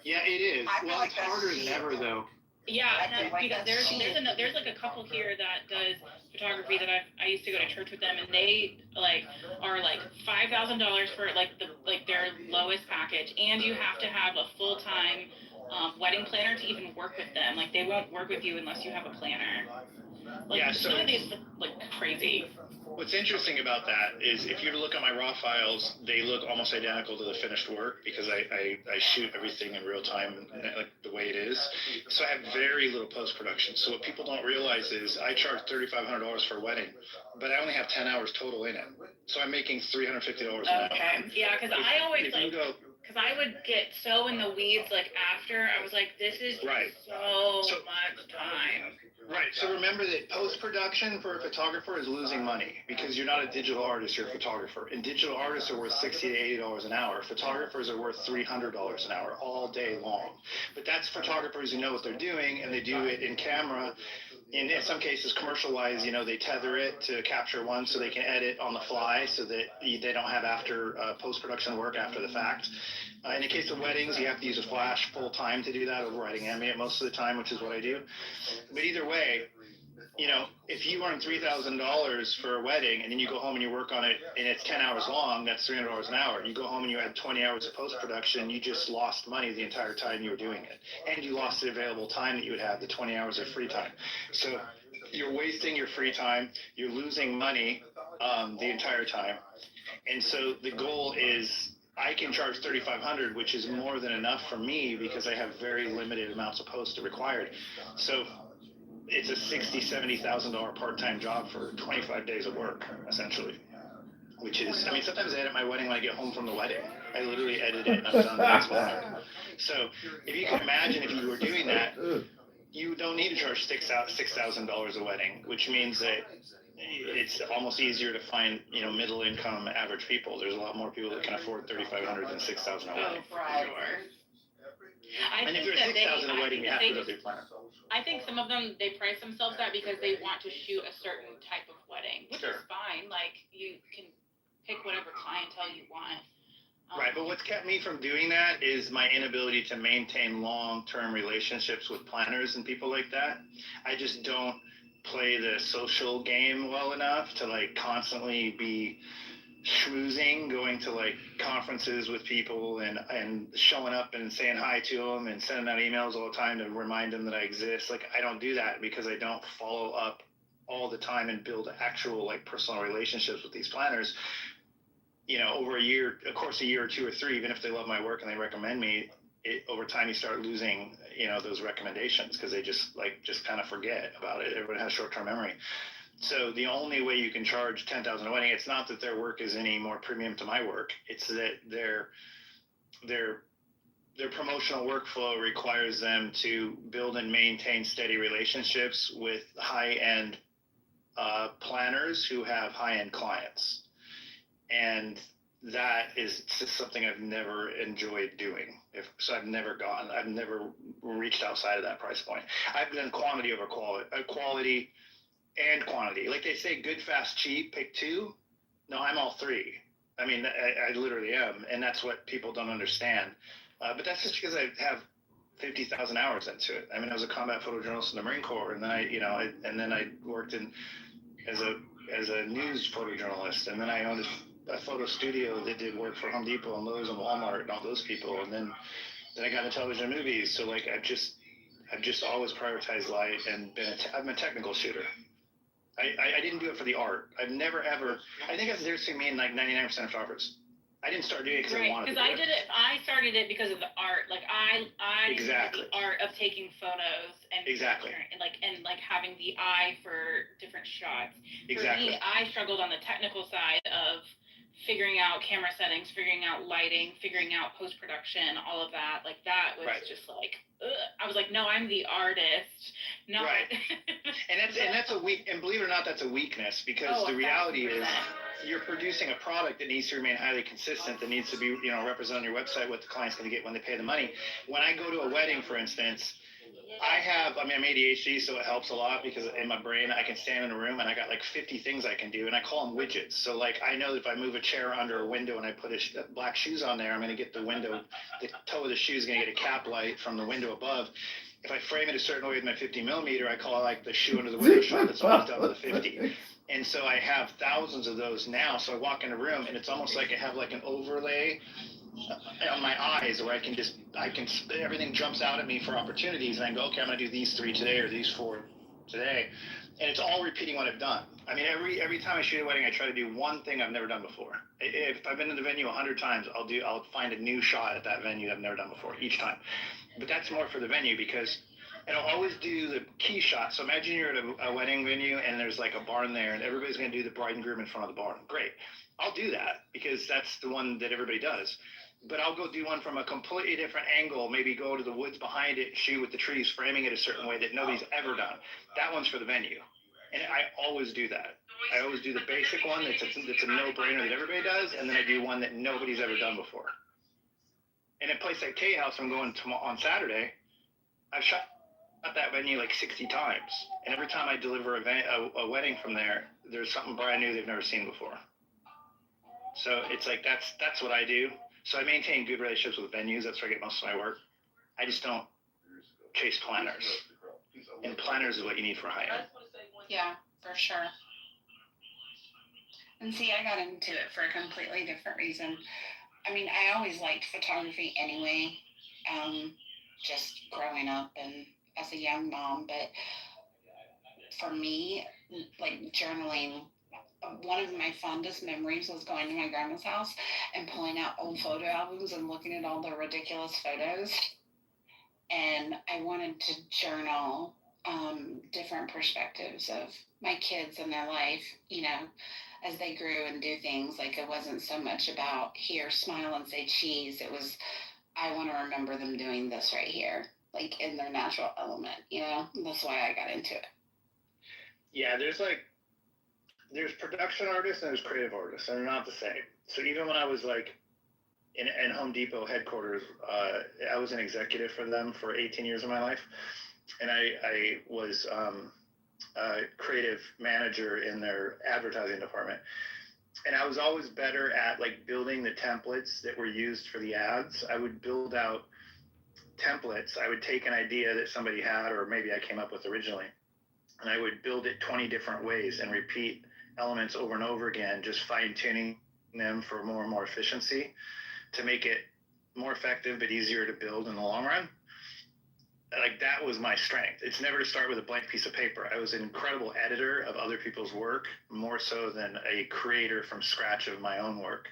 yeah, it is. I feel Well, like it's that's harder than cheap. ever though. Yeah, I feel like because that's there's like a couple here that does photography that I used to go to church with them, and they like are like $5,000 for like their lowest package, and you have to have a full-time wedding planner to even work with them. Like they won't work with you unless you have a planner. Like Yeah, so- some of these look like crazy. What's interesting about that is if you look at my raw files, they look almost identical to the finished work because I shoot everything in real time, like the way it is. So I have very little post-production. So what people don't realize is I charge $3,500 for a wedding, but I only have 10 hours total in it. So I'm making $350 an hour. Okay. Yeah, because I always If you go, because I would get so in the weeds like after I was like, this is Right. so So- much time. right. So remember that post-production for a photographer is losing money because you're not a digital artist, you're a photographer. And digital artists are worth $60 to $80 an hour. Photographers are worth $300 an hour all day long. But that's photographers who know what they're doing, and they do it in camera. In some cases, commercial-wise, they tether it to capture one so they can edit on the fly so that they don't have after post-production work after the fact. In the case of weddings, you have to use a flash full-time to do that, overriding ambient most of the time, which is what I do. But either way, if you earn $3,000 for a wedding and then you go home and you work on it and it's 10 hours long, that's $300 an hour. You go home and you add 20 hours of post-production, you just lost money the entire time you were doing it. And you lost the available time that you would have, the 20 hours of free time. So you're wasting your free time, you're losing money the entire time. And so the goal is I can charge $3,500, which is more than enough for me because I have very limited amounts of post required. So it's a $60,000-$70,000 part-time job for 25 days of work, essentially. Which is, sometimes I edit my wedding when I get home from the wedding. I literally edit it and I'm done the next morning. So if you can imagine if you were doing that, you don't need to charge $6,000 a wedding, which means that it's almost easier to find, middle-income average people. There's a lot more people that can afford $3,500 than $6,000 a wedding. Right. And if you're at $6,000 a wedding, you have to go through planner. I think some of them, they price themselves that because they want to shoot a certain type of wedding, which is Sure. fine. Like, you can pick whatever clientele you want. Right, but what's kept me from doing that is my inability to maintain long-term relationships with planners and people like that. I just don't play the social game well enough to, constantly be schmoozing, going to conferences with people and showing up and saying hi to them and sending out emails all the time to remind them that I exist. I don't do that because I don't follow up all the time and build actual personal relationships with these planners. Over a year or two or three, even if they love my work and they recommend me, over time you start losing, those recommendations because they just kind of forget about it. Everyone has short-term memory. So the only way you can charge $10,000 a wedding, it's not that their work is any more premium to my work. It's that their promotional workflow requires them to build and maintain steady relationships with high-end planners who have high-end clients. And that is just something I've never enjoyed doing. I've never reached outside of that price point. I've done quantity over quality and quantity. Like they say, good, fast, cheap, pick two. No, I'm all three. I literally am. And that's what people don't understand. But that's just because I have 50,000 hours into it. I mean, I was a combat photojournalist in the Marine Corps, and then I worked as a news photojournalist, and then I owned a photo studio that did work for Home Depot and Lowe's and Walmart and all those people, and then I got into television and movies. So like I've just always prioritized light and I'm a technical shooter. I didn't do it for the art. I've never ever. I think that's the difference between me and like 99% of photographers. I didn't start doing it because I wanted to. Because I did it. I started it because of the art. Like I Exactly. the art of taking photos and Exactly. and having the eye for different shots. Exactly. For me, I struggled on the technical side of figuring out camera settings, figuring out lighting, figuring out post-production, all of that. Like that was just like, ugh. I was like, no, I'm the artist. Not right. And that's a weak, and believe it or not, that's a weakness, because the reality is you're producing a product that needs to remain highly consistent, that needs to be, represented on your website, what the client's going to get when they pay the money. When I go to a wedding, for instance, I'm ADHD, so it helps a lot, because in my brain, I can stand in a room and I got like 50 things I can do, and I call them widgets. So like, I know that if I move a chair under a window and I put black shoes on there, I'm going to get the toe of the shoe is going to get a cap light from the window above. If I frame it a certain way with my 50 millimeter, I call it like the shoe under the window shot that's almost up to the 50. And so I have thousands of those now. So I walk in a room and it's almost like I have like an overlay on my eyes, where everything jumps out at me for opportunities, and I go, okay, I'm going to do these 3 today or these 4 today. And it's all repeating what I've done. I mean, every time I shoot a wedding, I try to do one thing I've never done before. If I've been in the venue 100 times, I'll find a new shot at that venue that I've never done before each time. But that's more for the venue, and I'll always do the key shot. So imagine you're at a wedding venue and there's like a barn there, and everybody's going to do the bride and groom in front of the barn. Great. I'll do that because that's the one that everybody does. But I'll go do one from a completely different angle, maybe go to the woods behind it, shoot with the trees, framing it a certain way that nobody's ever done. That one's for the venue. And I always do that. I always do the basic one that's a no-brainer that everybody does, and then I do one that nobody's ever done before. And in a place like K-House, I'm going on Saturday, I've shot that venue like 60 times. And every time I deliver a wedding from there, there's something brand new they've never seen before. So it's like, that's what I do. So I maintain good relationships with venues. That's where I get most of my work. I just don't chase planners. And planners is what you need for high-end. Yeah, for sure. And see, I got into it for a completely different reason. I mean, I always liked photography anyway, just growing up and as a young mom. But for me, like journaling, one of my fondest memories was going to my grandma's house and pulling out old photo albums and looking at all the ridiculous photos. And I wanted to journal different perspectives of my kids and their life, as they grew and do things. Like, it wasn't so much about here, smile and say cheese. It was, I want to remember them doing this right here, like in their natural element, And that's why I got into it. Yeah, there's production artists and there's creative artists, and they're not the same. So even when I was like in Home Depot headquarters, I was an executive for them for 18 years of my life. And I was a creative manager in their advertising department. And I was always better at like building the templates that were used for the ads. I would build out templates. I would take an idea that somebody had, or maybe I came up with originally, and I would build it 20 different ways and repeat elements over and over again, just fine-tuning them for more and more efficiency to make it more effective but easier to build in the long run. Like, that was my strength. It's never to start with a blank piece of paper. I was an incredible editor of other people's work, more so than a creator from scratch of my own work.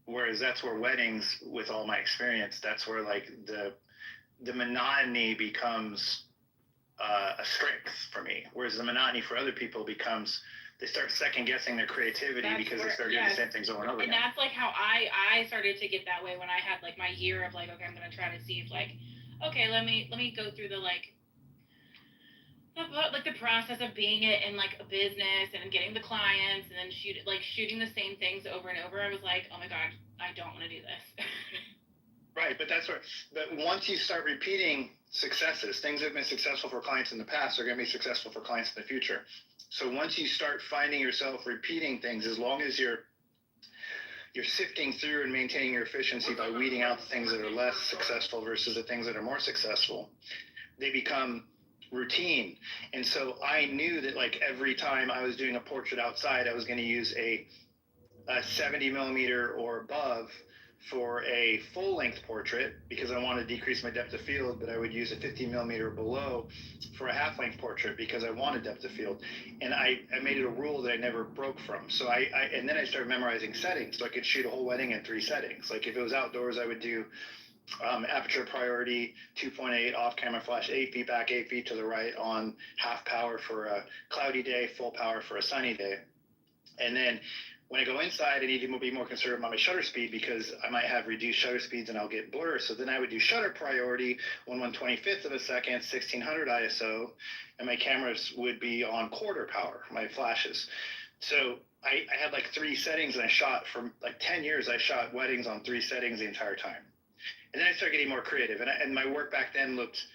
Whereas that's where weddings, with all my experience, that's where like the monotony becomes a strength for me. Whereas the monotony for other people becomes, they start second guessing their creativity because they start doing the same things over and over again. And that's like how I started to get that way when I had like my year of like, okay, I'm going to try to see if like, okay, let me go through the the process of being it in like a business and getting the clients and then shooting the same things over and over. I was like, oh my God, I don't want to do this. Right, but once you start repeating successes, things that have been successful for clients in the past are going to be successful for clients in the future. So once you start finding yourself repeating things, as long as you're you're sifting through and maintaining your efficiency by weeding out the things that are less successful versus the things that are more successful. They become routine. And so I knew that like every time I was doing a portrait outside, I was going to use a 70 millimeter or above for a full length portrait because I wanted to decrease my depth of field, but I would use a 50 millimeter below for a half length portrait because I wanted depth of field. And I made it a rule that I never broke from. So and then I started memorizing settings so I could shoot a whole wedding in 3 settings. Like if it was outdoors, I would do aperture priority 2.8 off camera flash 8 feet back, 8 feet to the right on half power for a cloudy day, full power for a sunny day. And then when I go inside, I need to be more conservative on my shutter speed because I might have reduced shutter speeds and I'll get blur. So then I would do shutter priority 1/125th of a second, 1600 ISO, and my cameras would be on quarter power, my flashes. So I had like 3 settings, and I shot for like 10 years. I shot weddings on 3 settings the entire time. And then I started getting more creative, and my work back then looked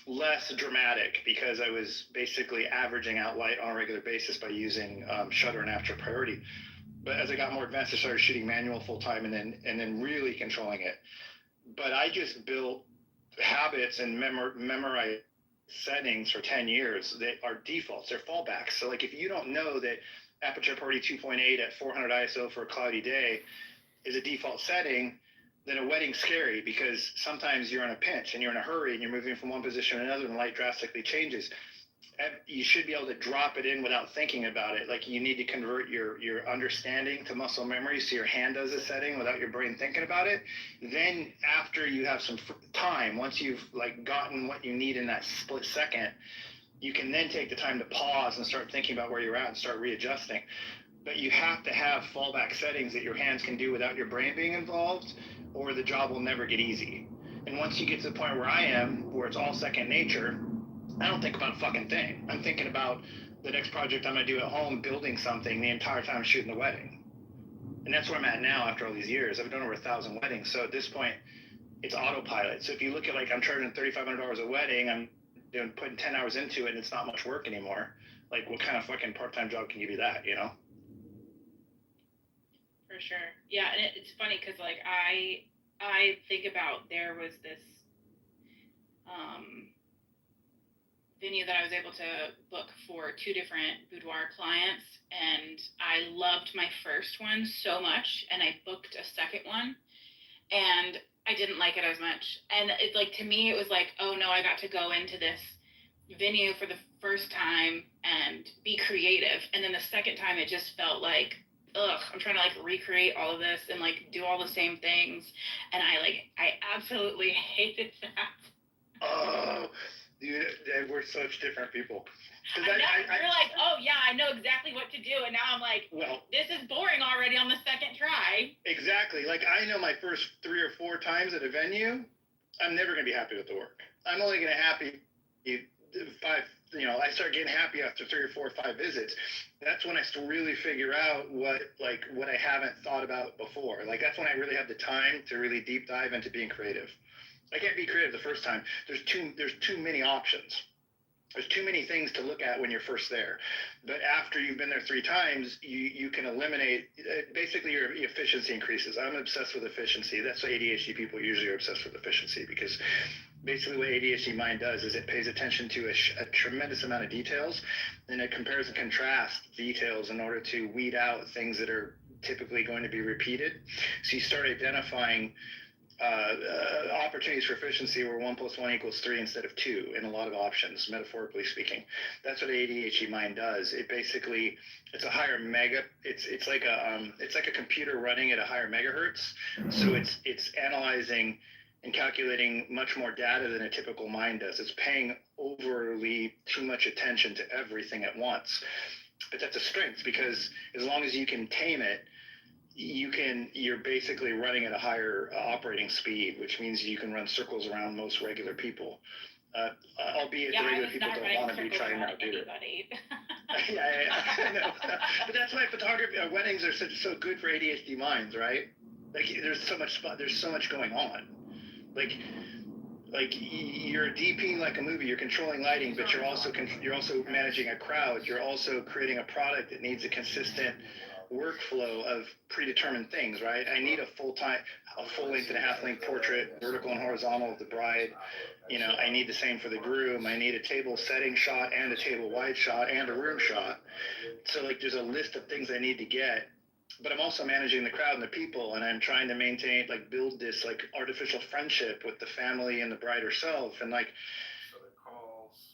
less dramatic because I was basically averaging out light on a regular basis by using shutter and aperture priority. But as I got more advanced, I started shooting manual full time and then really controlling it. But I just built habits and memorized settings for 10 years that are defaults, they're fallbacks. So like if you don't know that aperture priority 2.8 at 400 ISO for a cloudy day is a default setting, then a wedding's scary because sometimes you're in a pinch and you're in a hurry and you're moving from one position to another and the light drastically changes. And you should be able to drop it in without thinking about it. Like you need to convert your understanding to muscle memory so your hand does the setting without your brain thinking about it. Then after you have some time, once you've like gotten what you need in that split second, you can then take the time to pause and start thinking about where you're at and start readjusting. But you have to have fallback settings that your hands can do without your brain being involved, or the job will never get easy. And once you get to the point where I am, where it's all second nature, I don't think about a fucking thing. I'm thinking about the next project I'm gonna do at home, building something the entire time shooting the wedding. And that's where I'm at now after all these years. I've done over 1,000 weddings. So at this point, it's autopilot. So if you look at like I'm charging $3,500 a wedding, I'm putting 10 hours into it and it's not much work anymore. Like what kind of fucking part-time job can give you that, you know? For sure. Yeah, and it's funny because like I think about there was this venue that I was able to book for 2 different boudoir clients, and I loved my first one so much, and I booked a second one, and I didn't like it as much. And it's like, to me, it was like, oh no, I got to go into this venue for the first time and be creative, and then the second time it just felt like, ugh, I'm trying to like recreate all of this and like do all the same things, and I absolutely hated that. Oh, dude, we're such different people. You're like, oh yeah, I know exactly what to do, and now I'm like, well, this is boring already on the second try. Exactly. Like I know my first 3 or 4 times at a venue, I'm never gonna be happy with the work. I'm only gonna happy 5. I start getting happy after 3 or 4 or 5 visits. That's when I still really figure out what I haven't thought about before. Like that's when I really have the time to really deep dive into being creative. I can't be creative the first time. There's too many options. There's too many things to look at when you're first there. But after you've been there 3 times, you can eliminate, basically your efficiency increases. I'm obsessed with efficiency. That's why ADHD people usually are obsessed with efficiency, because basically what ADHD mind does is it pays attention to a tremendous amount of details, and it compares and contrasts details in order to weed out things that are typically going to be repeated. So you start identifying opportunities for efficiency where 1 + 1 = 3 instead of 2 in a lot of options, metaphorically speaking. That's what ADHD mind does. It basically, it's a higher it's like a computer running at a higher megahertz. So it's analyzing and calculating much more data than a typical mind does. It's paying overly too much attention to everything at once. But that's a strength, because as long as you can tame it, you're basically running at a higher operating speed, which means you can run circles around most regular people. Albeit the regular people don't want to be trying to do it. I know. But that's why photography, weddings are so good for ADHD minds, right? Like there's so much going on. Like you're DPing like a movie. You're controlling lighting, but you're also managing a crowd. You're also creating a product that needs a consistent workflow of predetermined things, right? I need a full length and a half length portrait, vertical and horizontal of the bride. I need the same for the groom. I need a table setting shot and a table wide shot and a room shot. So like there's a list of things I need to get, but I'm also managing the crowd and the people, and I'm trying to maintain, like, build this like artificial friendship with the family and the bride herself. And like,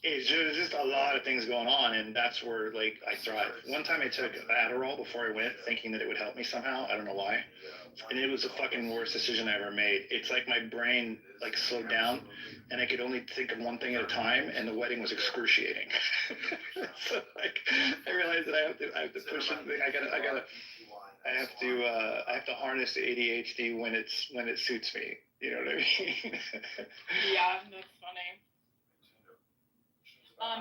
it's just a lot of things going on, and that's where like I thrive. One time I took Adderall before I went, thinking that it would help me somehow. I don't know why, and it was the fucking worst decision I ever made. It's like my brain like slowed down, and I could only think of one thing at a time, and the wedding was excruciating. So like I realized that I have to push it. I have to harness the ADHD when it suits me. You know what I mean? Yeah, that's funny.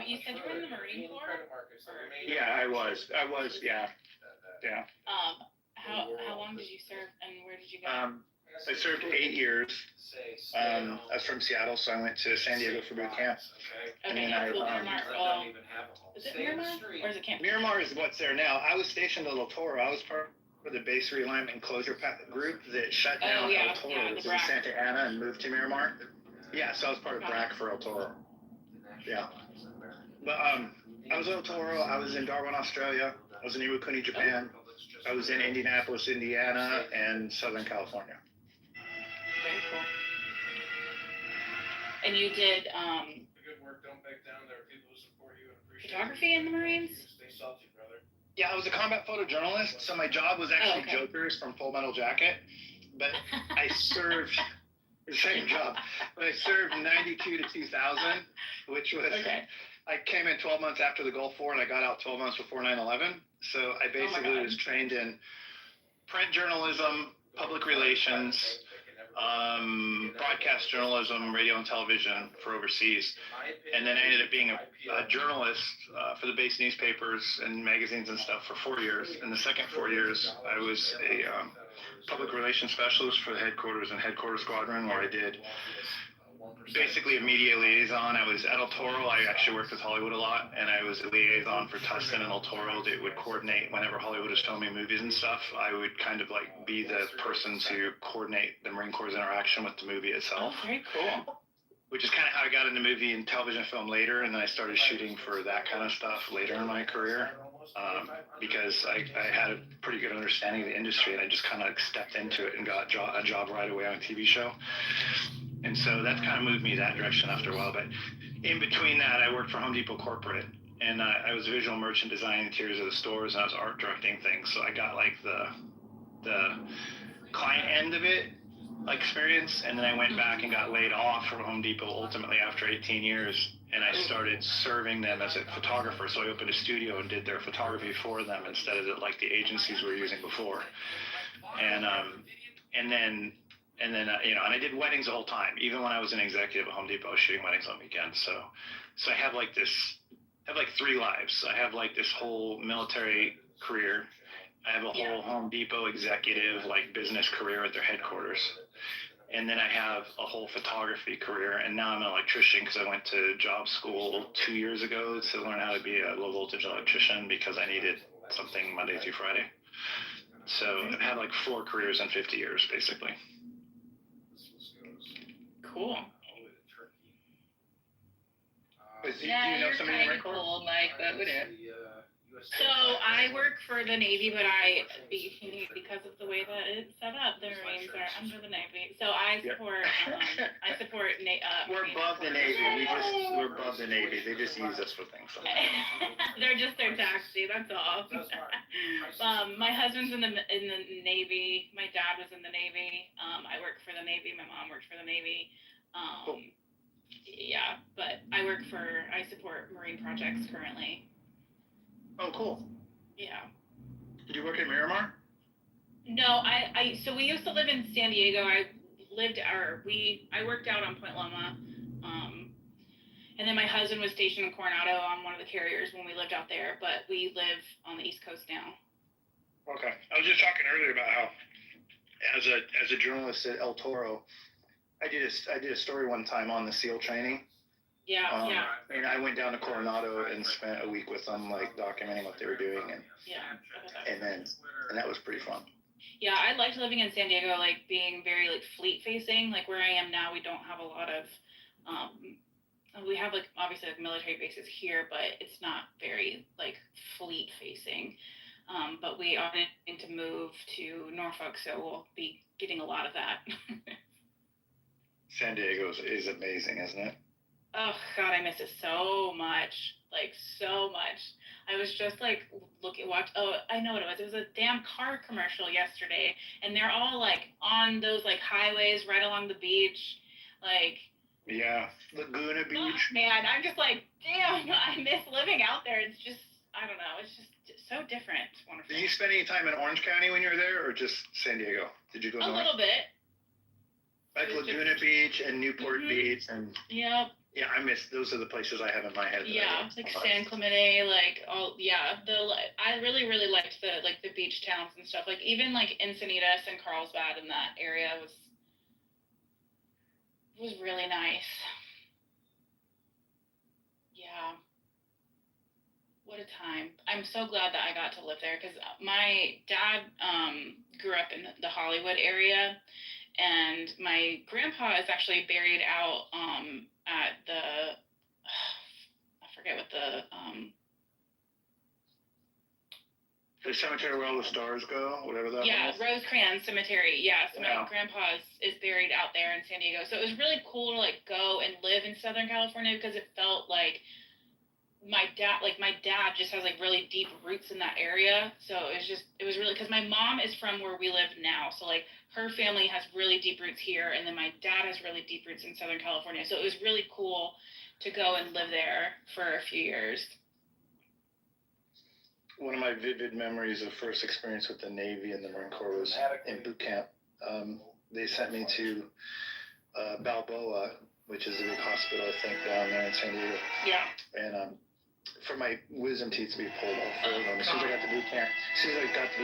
You said you were in the Marine Corps? Yeah, I was. Yeah. How long did you serve, and where did you go? I served 8 years. I was from Seattle, so I went to San Diego for boot camp. Okay, Miramar. Is it Miramar, or is it Camp? Miramar is what's there now. I was stationed at El Toro. I was part of the base realignment closure group that shut down El Toro in Santa Ana and moved to Miramar. Yeah, so I was part of BRAC for El Toro. Yeah. But I was in El Toro. I was in Darwin, Australia. I was in Iwakuni, Japan. I was in Indianapolis, Indiana, and Southern California. Very cool. And you did Good work. Don't back down. There are people who support you and appreciate photography in the Marines? Stay salty, brother. Yeah, I was a combat photojournalist, so my job was actually Jokers from Full Metal Jacket. But I served the same job. But I served 92 to 2000, which was I came in 12 months after the Gulf War, and I got out 12 months before 9/11. So I basically was trained in print journalism, public relations, broadcast journalism, radio and television for overseas. And then I ended up being a journalist for the base newspapers and magazines and stuff for 4 years. In the second 4 years, I was a public relations specialist for the headquarters and headquarters squadron, where I did basically a media liaison. I was at El Toro. I actually worked with Hollywood a lot, and I was a liaison for Tustin and El Toro that would coordinate whenever Hollywood was filming movies and stuff. I would kind of like be the person to coordinate the Marine Corps' interaction with the movie itself. Oh, very cool. Which is kind of how I got into movie and television film later, and then I started shooting for that kind of stuff later in my career, because I had a pretty good understanding of the industry, and I just kind of stepped into it and got a job right away on a TV show. And so that kind of moved me that direction after a while. But in between that, I worked for Home Depot Corporate, and I was a visual merchant designing interiors of the stores, and I was art directing things. So I got like the client end of it experience, and then I went back and got laid off from Home Depot ultimately after 18 years, and I started serving them as a photographer. So I opened a studio and did their photography for them instead of like the agencies we were using before. And then I did weddings the whole time. Even when I was an executive at Home Depot, I was shooting weddings on weekends. So I have like 3 lives. I have like this whole military career. I have a whole Home Depot executive like business career at their headquarters. And then I have a whole photography career. And now I'm an electrician because I went to job school 2 years ago to learn how to be a low voltage electrician because I needed something Monday through Friday. So I've had like 4 careers in 50 years, basically. Cool. Do you know somebody in the Marine Corps? Cool, Mike, but whatever. So I work for the Navy, but because of the way that it's set up, the Marines are under the Navy. So I support. We're above the Navy. We're above the Navy. They just use us for things. They're just their taxi. That's all. My husband's in the Navy. My dad was in the Navy. I work for the Navy. My mom worked for the Navy. Cool. Yeah, but I support Marine projects currently. Oh, cool. Yeah. Did you work in Miramar? No, so we used to live in San Diego. I worked out on Point Loma. And then my husband was stationed in Coronado on one of the carriers when we lived out there, but we live on the East Coast now. Okay. I was just talking earlier about how as a journalist at El Toro, I did a story one time on the SEAL training. Yeah. And I went down to Coronado and spent a week with them, like documenting what they were doing, and that was pretty fun. Yeah, I liked living in San Diego, like being very like fleet facing. Like where I am now, we don't have a lot of, we have like obviously like military bases here, but it's not very like fleet facing. But we are going to move to Norfolk, so we'll be getting a lot of that. San Diego is amazing, isn't it? Oh God, I miss it so much, like so much. I was just like I know what it was. It was a damn car commercial yesterday, and they're all like on those like highways right along the beach, like. Yeah, Laguna Beach. Oh, man, I'm just like, damn, I miss living out there. It's just, I don't know, it's just so different. It's wonderful. Did you spend any time in Orange County when you were there, or just San Diego? Did you go north? A little bit. Like Laguna Beach and Newport Beach and. Yep. Yeah, those are the places I have in my head. Yeah, like San Clemente, like I really liked the beach towns and stuff. Like even like Encinitas and Carlsbad and that area was really nice. Yeah. What a time. I'm so glad that I got to live there because my dad grew up in the Hollywood area, and my grandpa is actually buried out at the I forget what the cemetery where all the stars go, whatever that was. Rosecrans Cemetery. Yeah, so yeah. My grandpa is buried out there in San Diego. So it was really cool to like go and live in Southern California because it felt like my dad just has like really deep roots in that area. So it was really, because my mom is from where we live now, so like her family has really deep roots here, and then my dad has really deep roots in Southern California. So it was really cool to go and live there for a few years. One of my vivid memories of first experience with the Navy and the Marine Corps was in boot camp. They sent me to Balboa, which is a big hospital, I think, down there in San Diego. Yeah. And for my wisdom teeth to be pulled off for them. As soon as I got to boot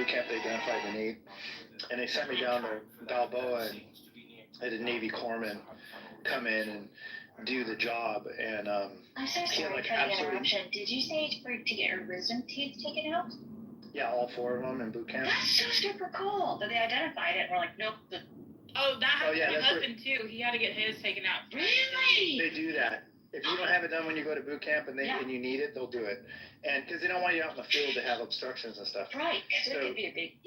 camp, they identified the need. And they sent me down to Balboa and had a Navy corpsman come in and do the job. And I'm so sorry for the interruption. Did you say to get your wisdom teeth taken out? Yeah, all 4 of them in boot camp. That's so super cool. That they identified it and were like, nope. That happened to my husband too. He had to get his taken out. Really? They do that. If you don't have it done when you go to boot camp and you need it, they'll do it. And because they don't want you out in the field to have obstructions and stuff. Right. So it could be a big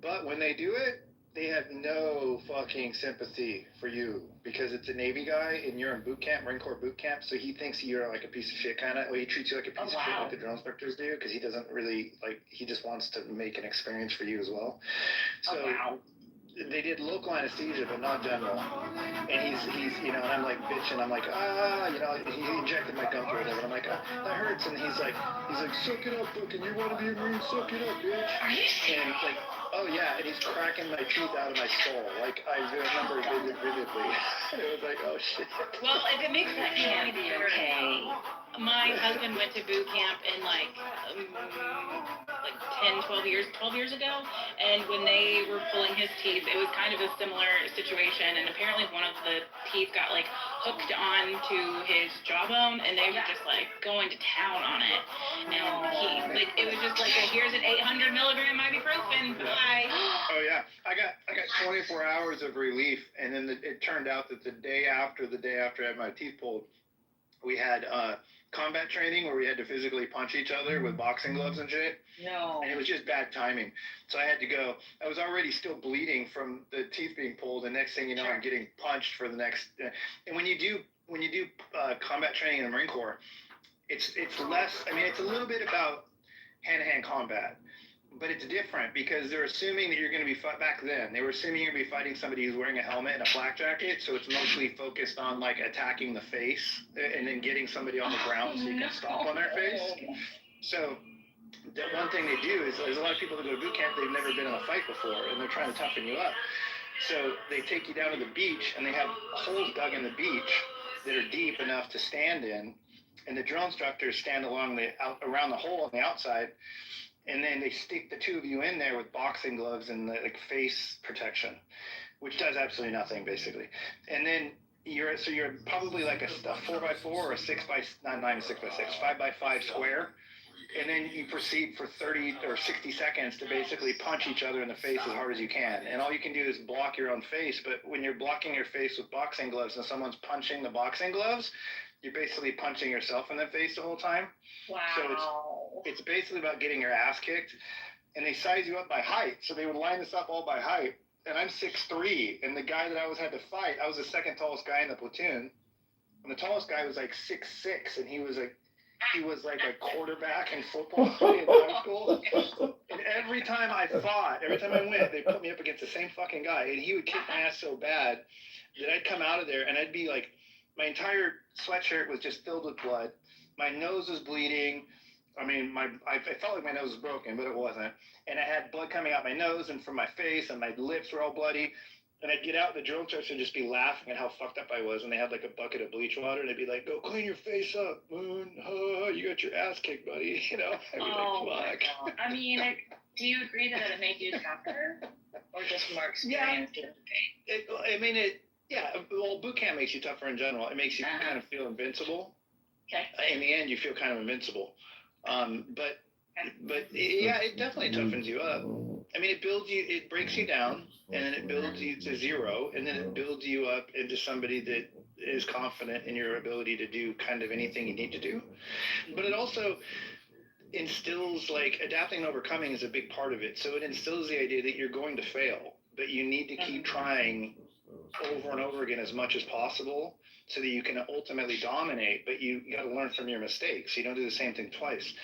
But when they do it, they have no fucking sympathy for you because it's a Navy guy and you're in boot camp, Marine Corps boot camp, so he thinks you're like a piece of shit kind of. Well, he treats you like a piece of shit like the drill inspectors do because he doesn't really he just wants to make an experience for you as well. So they did local anesthesia, but not general. And he's and I'm like bitching. I'm like, he injected my gunk or whatever. And I'm like, that hurts. And he's like, suck it up, fucking, you want to be a Marine? Suck it up, bitch. Are you serious? And like, oh yeah, and he's cracking my teeth out of my skull. Like I remember vividly. And it was like, oh shit. Well, if it makes that can't be okay. My husband went to boot camp in like 12 years ago, and when they were pulling his teeth, it was kind of a similar situation, and apparently one of the teeth got like hooked onto his jawbone, and they were just like going to town on it, and it was just like, here's an 800 milligram ibuprofen, bye. Oh yeah, I got 24 hours of relief, and then it turned out that the day after I had my teeth pulled, we had combat training where we had to physically punch each other with boxing gloves and shit. No. And it was just bad timing. So I had to go. I was already still bleeding from the teeth being pulled. And next thing you know, I'm getting punched for the next. And when you do combat training in the Marine Corps, it's less. I mean, it's a little bit about hand-to-hand combat. But it's different because they're assuming that you're going to be back then. They were assuming you're going to be fighting somebody who's wearing a helmet and a flak jacket, so it's mostly focused on like attacking the face and then getting somebody on the ground so you can stomp on their face. So the one thing they do is there's a lot of people that go to boot camp, they've never been in a fight before, and they're trying to toughen you up. So they take you down to the beach, and they have holes dug in the beach that are deep enough to stand in, and the drill instructors stand around the hole on the outside. And then they stick the 2 of you in there with boxing gloves and face protection, which does absolutely nothing, basically. And then you're probably like a 4x4 or a 6x6, 5x5 square, and then you proceed for 30 or 60 seconds to basically punch each other in the face as hard as you can. And all you can do is block your own face. But when you're blocking your face with boxing gloves and someone's punching the boxing gloves, you're basically punching yourself in the face the whole time. Wow. So it's basically about getting your ass kicked. And they size you up by height. So they would line us up all by height. And I'm 6'3", and the guy that I had to fight, I was the second tallest guy in the platoon. And the tallest guy was like 6'6", and he was like a quarterback in football in high school. And every time I went, they put me up against the same fucking guy, and he would kick my ass so bad that I'd come out of there and I'd be like, my entire sweatshirt was just filled with blood. My nose was bleeding. I mean, I felt like my nose was broken, but it wasn't. And I had blood coming out my nose and from my face, and my lips were all bloody. And I'd get out, the drill instructor would just be laughing at how fucked up I was. And they had like a bucket of bleach water, and they'd be like, "Go clean your face up, Moon. Oh, you got your ass kicked, buddy." You know? I'd be like, fuck. I mean, do you agree that it made you tougher, or just more experienced in the pain? Well, boot camp makes you tougher in general. It makes you kind of feel invincible. Okay. In the end, you feel kind of invincible. But it definitely toughens you up. I mean, it breaks you down, and then it builds you to zero, and then it builds you up into somebody that is confident in your ability to do kind of anything you need to do. But it also instills, like, adapting and overcoming is a big part of it. So it instills the idea that you're going to fail, but you need to keep trying over and over again as much as possible so that you can ultimately dominate, but you got to learn from your mistakes. You don't do the same thing twice.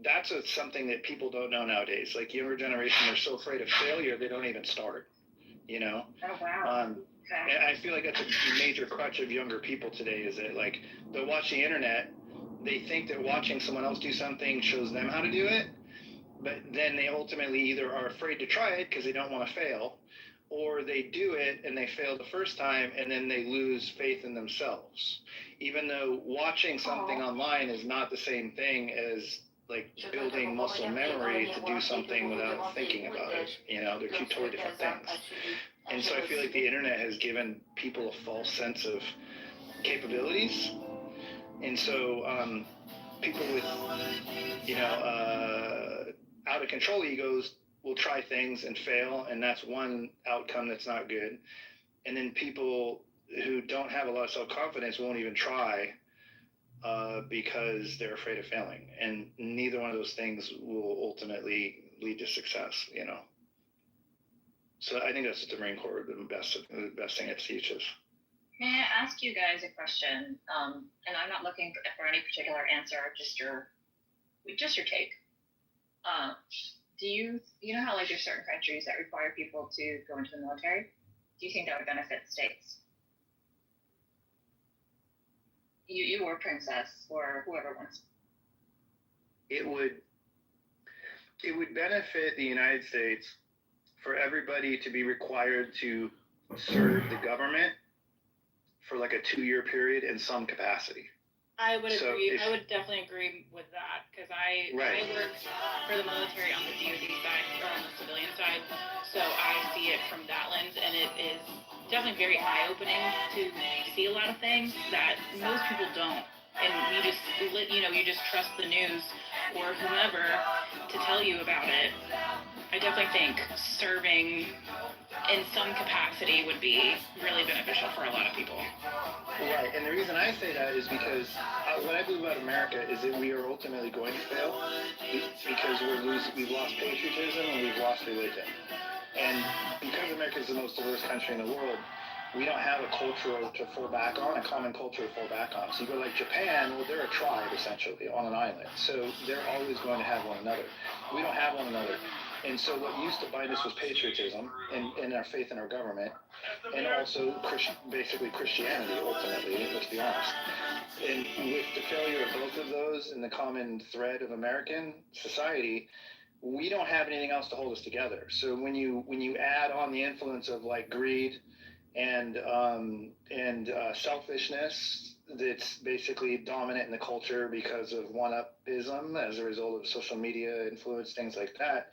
That's something that people don't know nowadays. Like, younger generation are so afraid of failure, they don't even start, you know? Oh, wow. Okay. And I feel like that's a major crutch of younger people today, is that, like, they'll watch the internet, they think that watching someone else do something shows them how to do it, but then they ultimately either are afraid to try it because they don't want to fail, or they do it and they fail the first time and then they lose faith in themselves. Even though watching something online is not the same thing as, like, building muscle memory to do something without thinking about it. You know, they're two totally different things. And so I feel like the internet has given people a false sense of capabilities. And so people with, out of control egos will try things and fail, and that's one outcome that's not good. And then people who don't have a lot of self-confidence won't even try because they're afraid of failing. And neither one of those things will ultimately lead to success, you know. So I think that's what the Marine Corps, the best thing it teaches. May I ask you guys a question? And I'm not looking for any particular answer, just your take. Do you know how, like, there's certain countries that require people to go into the military? Do you think that would benefit the states? You or Princess or whoever wants. It would benefit the United States for everybody to be required to serve the government for like a 2-year period in some capacity. I would agree. I would definitely agree with that, because I work for the military on the DoD side or on the civilian side, so I see it from that lens, and it is definitely very eye-opening to see a lot of things that most people don't, and you just trust the news or whomever to tell you about it. I definitely think serving in some capacity would be really beneficial for a lot of people. Right, and the reason I say that is because what I believe about America is that we are ultimately going to fail because we've lost patriotism and we've lost religion. And because America is the most diverse country in the world, we don't have a culture to fall back on, a common culture to fall back on. So you go like Japan, well, they're a tribe essentially on an island. So they're always going to have one another. We don't have one another. And so what used to bind us was patriotism and our faith in our government, and also basically Christianity, ultimately, let's be honest. And with the failure of both of those and the common thread of American society, we don't have anything else to hold us together. So when you add on the influence of like greed and selfishness that's basically dominant in the culture because of one-upism as a result of social media influence, things like that,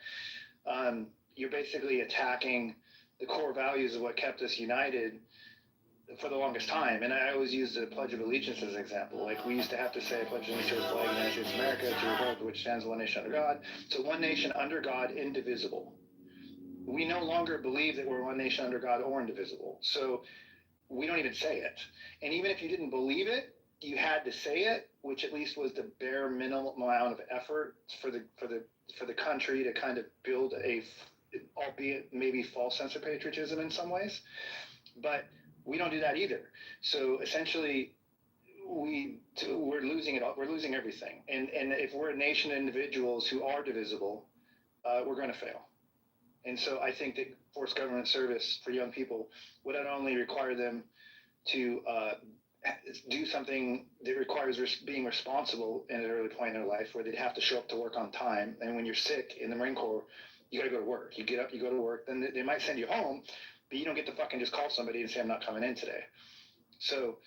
you're basically attacking the core values of what kept us united for the longest time, and I always use the Pledge of Allegiance as an example. Like, we used to have to say, Pledge allegiance to the flag of the United States of America, to the republic which stands one nation under God. So one nation under God, indivisible. We no longer believe that we're one nation under God or indivisible. So we don't even say it. And even if you didn't believe it, you had to say it, which at least was the bare minimum amount of effort for the country to kind of build a, albeit maybe false sense of patriotism in some ways. But we don't do that either. So essentially, we're losing it all. We're losing everything. And if we're a nation of individuals who are divisible, we're going to fail. And so I think that forced government service for young people would not only require them to do something that requires being responsible in an early point in their life, where they'd have to show up to work on time. And when you're sick in the Marine Corps, you got to go to work. You get up, you go to work. Then they might send you home, but you don't get to fucking just call somebody and say, I'm not coming in today. So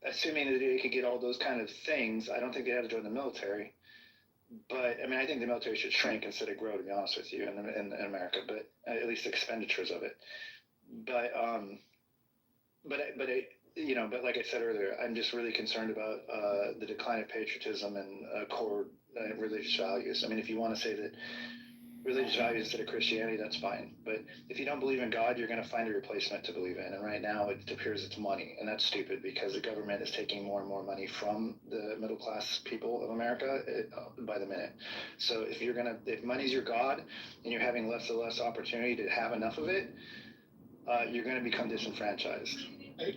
assuming that they could get all those kind of things, I don't think they have to join the military. But I mean, I think the military should shrink instead of grow, to be honest with you, in America, but at least expenditures of it. But like I said earlier, I'm just really concerned about the decline of patriotism and core religious values. I mean, if you want to say that religious values instead of Christianity, that's fine. But if you don't believe in God, you're going to find a replacement to believe in. And right now, it appears it's money, and that's stupid because the government is taking more and more money from the middle class people of America by the minute. So if money's your God, and you're having less and less opportunity to have enough of it, you're going to become disenfranchised. We're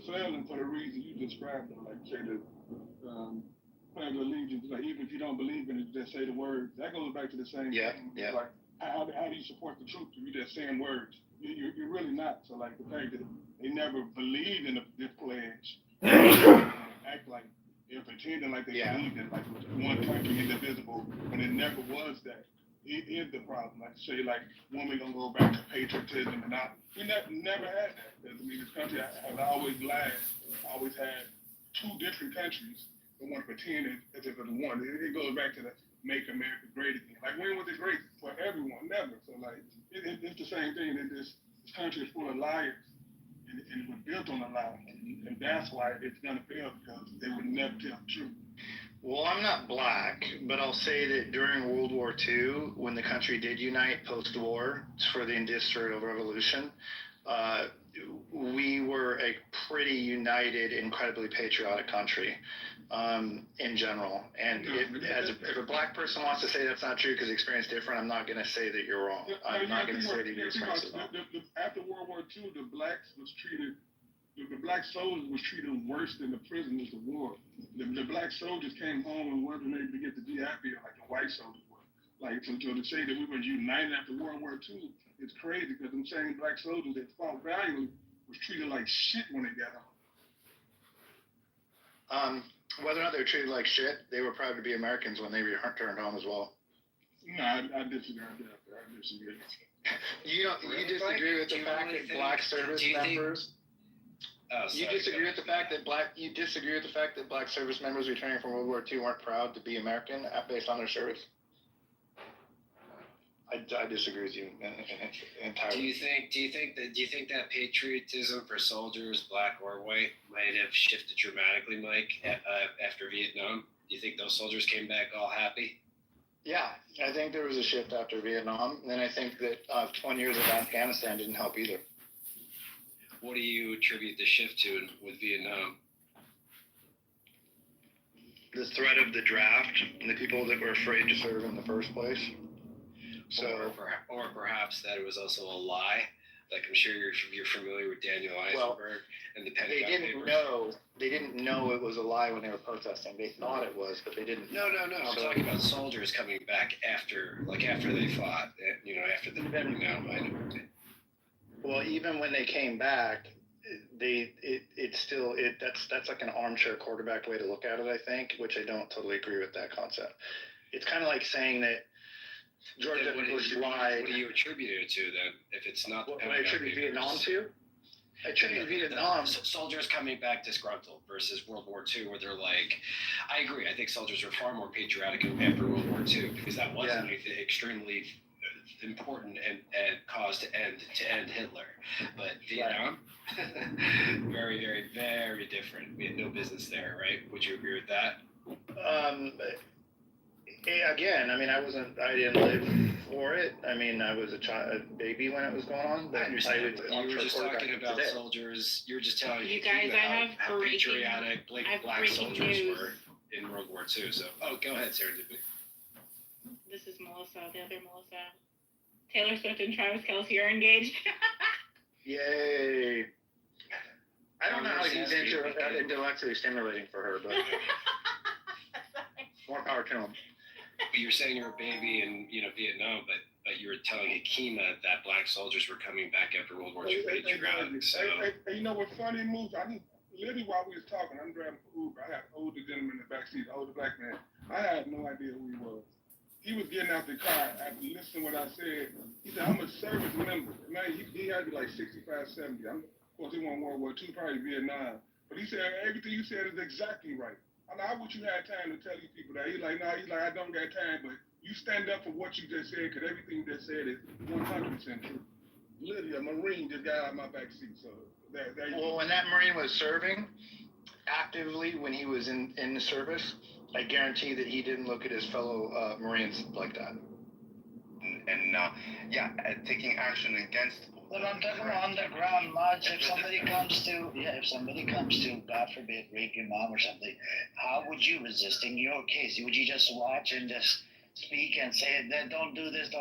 failing for the reason you described them, like say the Pledge of Allegiance, like even if you don't believe in it, just say the words. That goes back to the same thing. Yeah. Like how do you support the troops if you're just saying words? You're really not. So like the fact that they never believed in this pledge, act like they're pretending like they believed in like one country indivisible when it never was that. It is the problem. Like say like when we gonna go back to patriotism and not we never had that. Because I mean this country has always lied, always had two different countries. They want to pretend as if it's one. It goes back to the make America great again. Like when was it great for everyone? Never. So like it's the same thing. That this country is full of liars, and it was built on a lie, and that's why it's gonna fail because they would never tell the truth. Well, I'm not black, but I'll say that during World War II, when the country did unite post-war for the Industrial Revolution, we were a pretty united, incredibly patriotic country in general. And if a black person wants to say that's not true because the experience is different, I'm not going to say that you're wrong. I'm not going to say that your experience is wrong. After World War II, the black soldiers was treated worse than the prisoners of war. The black soldiers came home and wasn't able to get the GI Bill like the white soldiers were. Like, so to say that we were united after World War II is crazy because them same black soldiers that fought valiantly was treated like shit when they got home. Whether or not they were treated like shit, they were proud to be Americans when they returned home as well. No, I disagree. I disagree. You disagree with the fact that black service members... You disagree with the fact that black service members returning from World War II weren't proud to be American based on their service? I disagree with you entirely. Do you think that patriotism for soldiers, black or white, might have shifted dramatically, Mike, after Vietnam? Do you think those soldiers came back all happy? Yeah, I think there was a shift after Vietnam, and I think that 20 years of Afghanistan didn't help either. What do you attribute the shift to with Vietnam? The threat of the draft and the people that were afraid to serve in the first place. So, or perhaps that it was also a lie. Like I'm sure you're familiar with Daniel Eisenberg and the Pentagon Papers. They didn't know it was a lie when they were protesting. They thought it was, but they didn't. No. I'm talking about soldiers coming back after they fought. After the Vietnam. Well, even when they came back, that's like an armchair quarterback way to look at it, I think, which I don't totally agree with that concept. It's kind of like saying that George W. Bush lied. What do you attribute it to then? If it's not what I attribute Vietnam to? I attribute Vietnam. Soldiers coming back disgruntled versus World War II, where they're like, I agree. I think soldiers are far more patriotic after World War II because that wasn't extremely important and cause to end Hitler. But Vietnam, very, very, very different. We had no business there, right? Would you agree with that? Again, I mean, I didn't live for it. I mean, I was a baby when it was going on. But I understand. You were just talking about soldiers. You were just telling You guys, I have how breaking- patriotic black soldiers were in World War II. So, go ahead, Serendipity. This is Melissa, the other Melissa. Taylor Swift and Travis Kelce are engaged. Yay! I don't know how he's intellectually stimulating for her, but more power to him. You were saying you're a baby in Vietnam, but you were telling Akima that black soldiers were coming back after World War II patriotic. So Hey, you know what's funny, Moose? Literally while we was talking, I'm driving for Uber. I had an older gentleman in the backseat, an older black man. I had no idea who he was. He was getting out the car after listening to what I said. He said, I'm a service member. Man, he had to be like 65, 70. Of course, he won World War II, probably Vietnam. But he said, everything you said is exactly right. I'm like, I wish you had time to tell these people that. He's like, I don't got time, but you stand up for what you just said, because everything you just said is 100% true. Literally, a Marine just got out of my backseat. So well, when that Marine was serving actively, when he was in the service, I guarantee that he didn't look at his fellow Marines like that. Taking action against. Well, I'm talking about on the ground, Marge. If somebody comes to, God forbid, rape your mom or something, how would you resist? In your case, would you just watch and just speak and say, don't do this,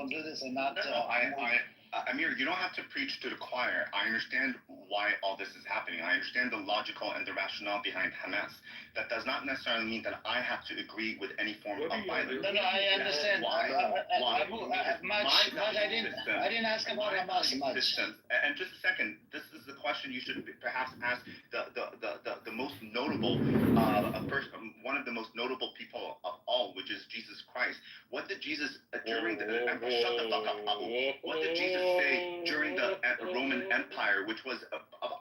and not? Amir, you don't have to preach to the choir. I understand why all this is happening. I understand the logical and the rationale behind Hamas. That does not necessarily mean that I have to agree with any form of violence. No, I understand. Why? Much, I didn't ask about Hamas much. And just a second, this is the question you should perhaps ask the most notable one of the most notable people of all, which is Jesus Christ. What did Jesus during the shut the fuck up, Abu. What did Jesus say during the Roman Empire, which was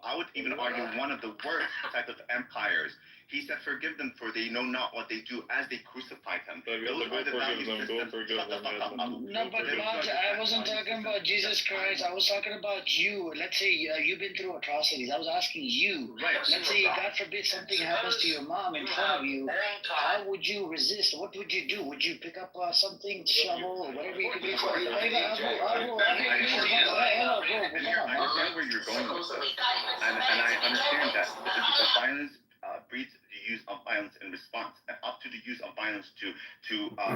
I would even argue one of the worst type of empires? He said, "Forgive them, for they know not what they do," as they crucified him. Those are the value systems. Shut the fuck up, Abu. No, but Marge, I wasn't talking about Jesus Christ. I was talking about you. Let's say you've been through atrocities. I was asking you. Right. Let's say, God forbid, something happens to your mom in front of you. How would you resist? What would you do? Would you pick up something, shovel, or whatever you could do? I understand where you're going with this, and I understand that the violence breeds the use of violence in response, and up to the use of violence to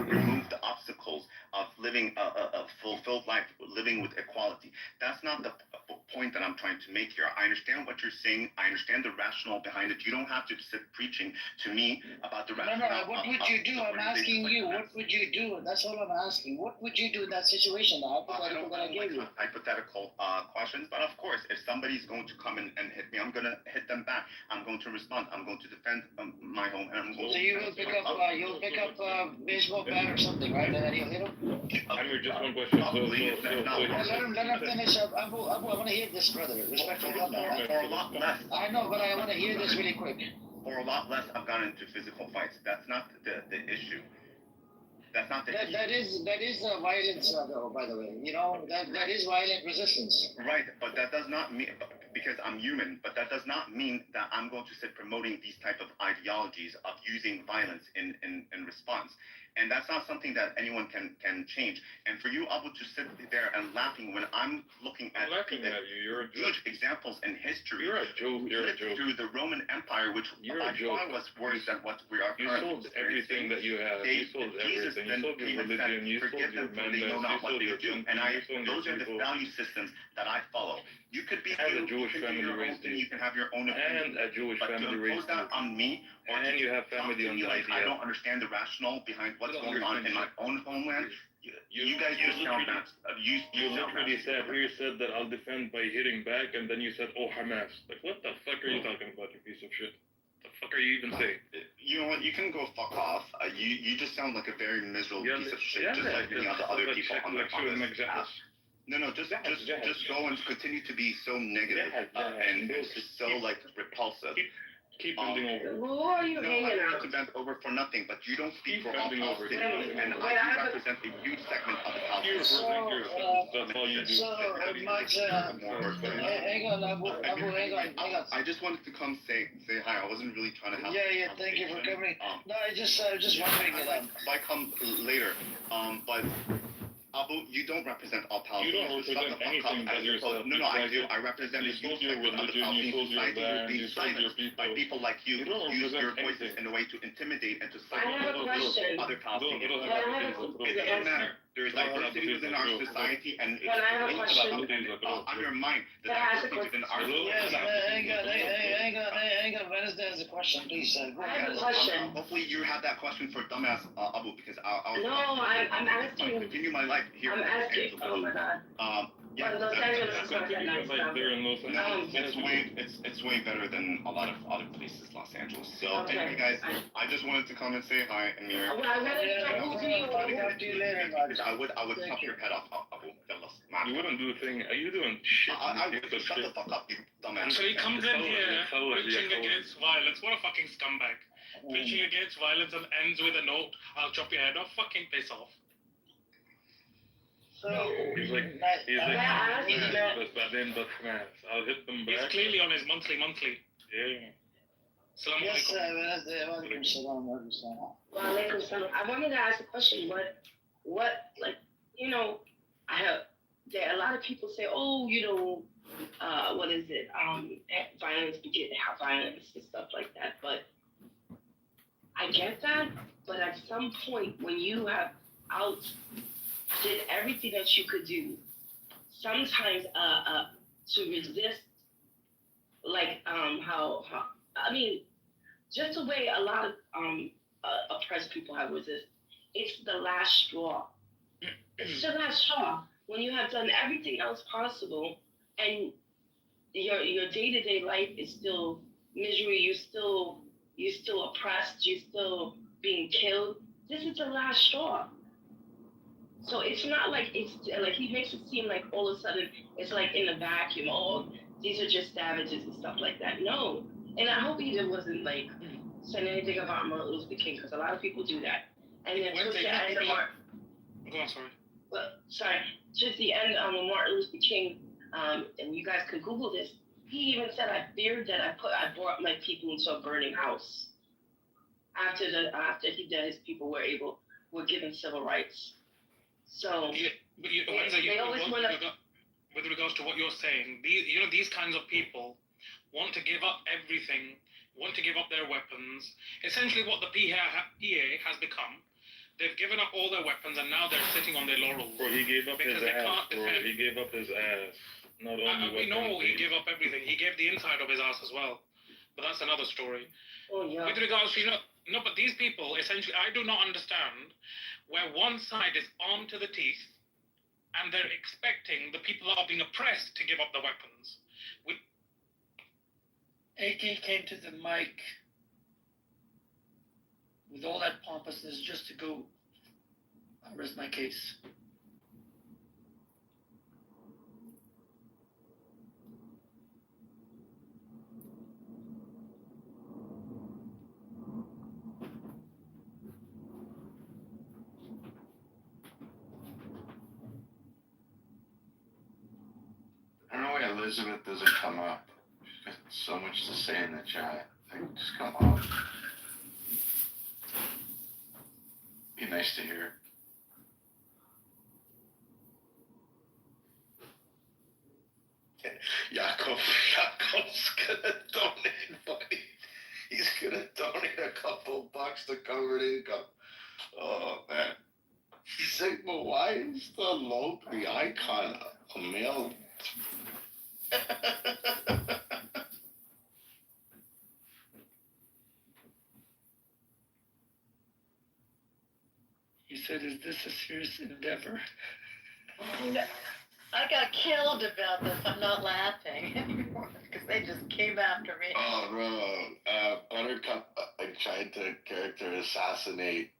remove the obstacles of living a fulfilled life, living with equality. That's not the point that I'm trying to make here. I understand what you're saying. I understand the rationale behind it. You don't have to sit preaching to me about the rationale. No, what would you do? I'm asking you, what would you do? That's all I'm asking. What would you do in that situation? The hypothetical that I gave you. Hypothetical questions, but of course, if somebody's going to come and hit me, I'm going to hit them back. I'm going to respond. I'm going to defend my home, and I'm going so you will pick up a baseball bat or something, right? And then you'll hit him? I mean, just one question. Let him finish up. Abu, I want to hear this, brother. Respectfully. For a lot less. I know, but I want to hear this really quick. For a lot less, I've gone into physical fights. That's not the issue. That's not the issue. That is violence, though, by the way. You know, that is violent resistance. Right, but that does not mean, because I'm human, but that does not mean that I'm going to sit promoting these type of ideologies of using violence in response. And that's not something that anyone can change. And for you, Abu, to sit there and laughing when I'm looking at You're a huge examples in history. You're a joke. Through the Roman Empire, which by far was worse than what we are currently experiencing. You sold everything that you have. You sold everything. You sold your religion. You sold your mandate. You sold your country. And those are the value systems that I follow. You could be a Jewish family raised you. You can have your own opinion. And a Jewish family raised you. But to impose that on me, and you have family on the idea. I don't understand the rationale behind what's going on in my own homeland. You guys just sound nuts. You literally said that I'll defend by hitting back, and then you said, "Oh, Hamas." Like, what the fuck are you talking about, you piece of shit? What the fuck are you even saying? You know what? You can go fuck off. You just sound like a very miserable piece of shit, just like any other people on this app. No, just go and continue to be so negative and so like repulsive. Keep bending over. Who are you No, hanging I'm out not to bend over for nothing, but you don't speak Keep for all bending over. Palestinians, and Wait, I do represent a huge segment of the Palestinians. That's all you do. So, Mike, hang on, hang on. I just wanted to come say hi. I wasn't really trying to have. Yeah, thank you for coming. No, I just wondering. I come later, but Abu, you don't represent all Palestinians. You don't represent anything but yourself. No, I do. I represent a huge segment of the Palestinian society who's being silenced by people like you who use your voices in a way to intimidate and to silence other Palestinians. It doesn't matter. There is diversity within our society, and it's to undermine the diversity within our society. Hang on. Wednesday has a question, please. Go I have ahead. a question. Hopefully you have that question for dumbass Abu, because I was. No, I'm asking. Continue my life here. I'm asking. Oh my God. Yeah, Los Angeles is not that nice. It's way better than a lot of other places, Los Angeles. So anyway, guys, I just wanted to come and say hi, Amir. Well, I gotta do you later, I would chop your head off, Abu. You wouldn't do a thing. Are you doing shit? I would shut the fuck up, you dumbass. So he comes in here preaching against violence. What a fucking scumbag. Preaching against violence and ends with a note, I'll chop your head off. Fucking piss off. So he's like, but then but Hamas. I'll hit them back. He's clearly on his monthly. Yeah. Salaam alaikum. Walaikum salam. I wanted to ask a question. What, like, you know, there are a lot of people say, oh, you know, what is it? Violence begets violence and stuff like that. But I get that. But at some point, when you have did everything that you could do, sometimes to resist, like how I mean, just the way a lot of oppressed people have resisted, it's the last straw. It's the last straw. When you have done everything else possible, and your day-to-day life is still misery, you're still oppressed, you're still being killed. This is the last straw. So it's not like he makes it seem like all of a sudden it's like in a vacuum. Oh, these are just savages and stuff like that. No, and I hope he wasn't like saying anything about Martin Luther King, because a lot of people do that. And then towards the end of the end of Martin Luther King, and you guys can Google this. He even said, "I feared that I brought my people into a burning house." After he did, his people were given civil rights. So with regards to what you're saying, these kinds of people want to give up everything, want to give up their weapons. Essentially, what the PA has become, they've given up all their weapons and now they're sitting on their laurels. Bro, he gave up his ass. He gave up his ass. Not only we know he gave up everything. He gave the inside of his ass as well. But that's another story. Oh yeah. With regards to but these people essentially, I do not understand where one side is armed to the teeth and they're expecting the people that are being oppressed to give up the weapons. AK came to the mic with all that pompousness just to go, I'll rest my case. I don't know why Elizabeth doesn't come up. She's got so much to say in the chat. Like, just come up. Be nice to hear. Jacob's gonna donate money. He's gonna donate a couple bucks to cover the income. Oh man. Sigma Y is the local icon, a male. He said, is this a serious endeavor? I got killed about this. I'm not laughing anymore because they just came after me. Oh, bro. Buttercup tried to character assassinate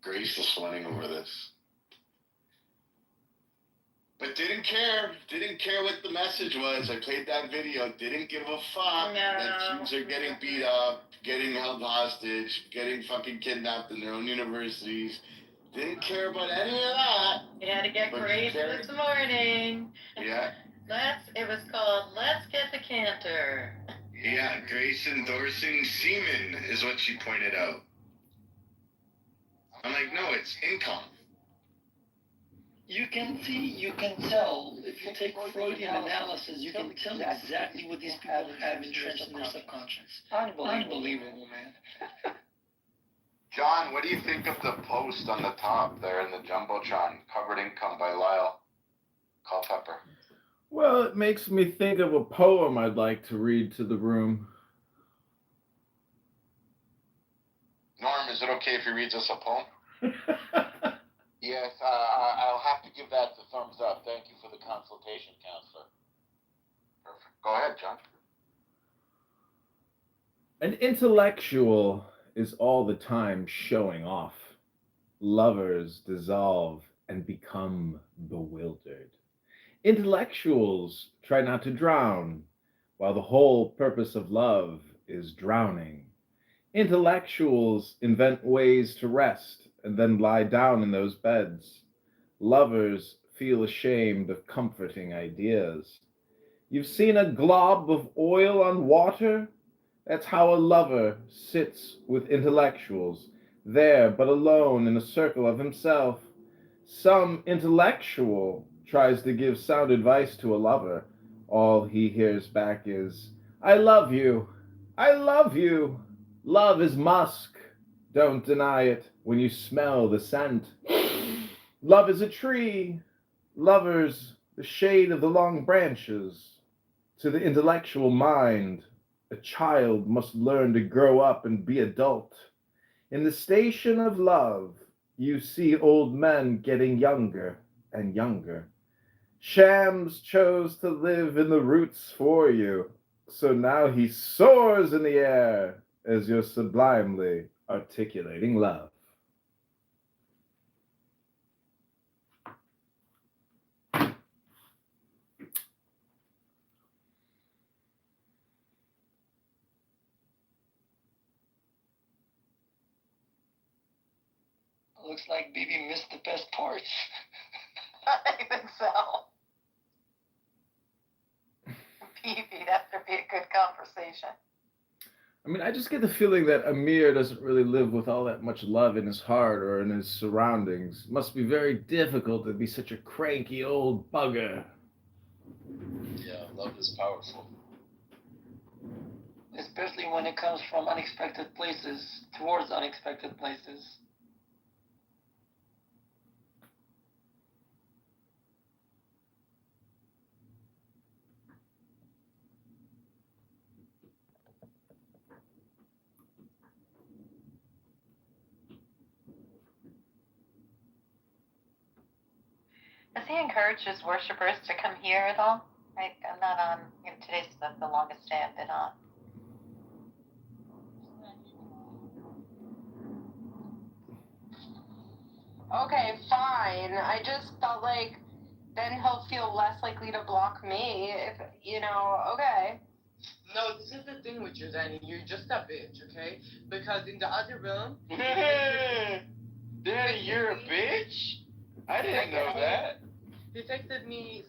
Grace this morning over this. But didn't care what the message was. I played that video, didn't give a fuck that Jews are getting beat up, getting held hostage, getting fucking kidnapped in their own universities. Didn't care about any of that. You had to get crazy this morning. Yeah. It was called Let's Get the Canter. Yeah, Grace endorsing semen is what she pointed out. I'm like, no, it's income. You can tell, if you take Freudian analysis, you can tell exactly what these people have entrenched in their subconscious. Unbelievable, man. John, what do you think of the post on the top there in the Jumbotron, Covered Income by Lyle Culpepper? Well, it makes me think of a poem I'd like to read to the room. Norm, is it okay if he reads us a poem? Yes, I'll have to give that the thumbs up. Thank you for the consultation, counselor. Perfect. Go ahead, John. An intellectual is all the time showing off. Lovers dissolve and become bewildered. Intellectuals try not to drown, while the whole purpose of love is drowning. Intellectuals invent ways to rest and then lie down in those beds. Lovers feel ashamed of comforting ideas. You've seen a glob of oil on water? That's how a lover sits with intellectuals, there but alone in a circle of himself. Some intellectual tries to give sound advice to a lover. All he hears back is, I love you. I love you. Love is musk. Don't deny it when you smell the scent. Love is a tree. Lovers, the shade of the long branches. To the intellectual mind, a child must learn to grow up and be adult. In the station of love, you see old men getting younger and younger. Shams chose to live in the roots for you, so now he soars in the air as you're sublimely articulating love. Looks like Bibi missed the best parts. I think so. Bibi, that could be a good conversation. I mean, I just get the feeling that Amir doesn't really live with all that much love in his heart or in his surroundings. It must be very difficult to be such a cranky old bugger. Yeah, love is powerful. Especially when it comes from unexpected places, towards unexpected places. Does he encourage his worshippers to come here at all? I'm not on, today's the longest day I've been on. Okay, fine. I just felt like then he'll feel less likely to block me if, okay. No, this is the thing with you, Danny. You're just a bitch, okay? Because in the other room... Danny, you're a bitch? I didn't know that. He texted me,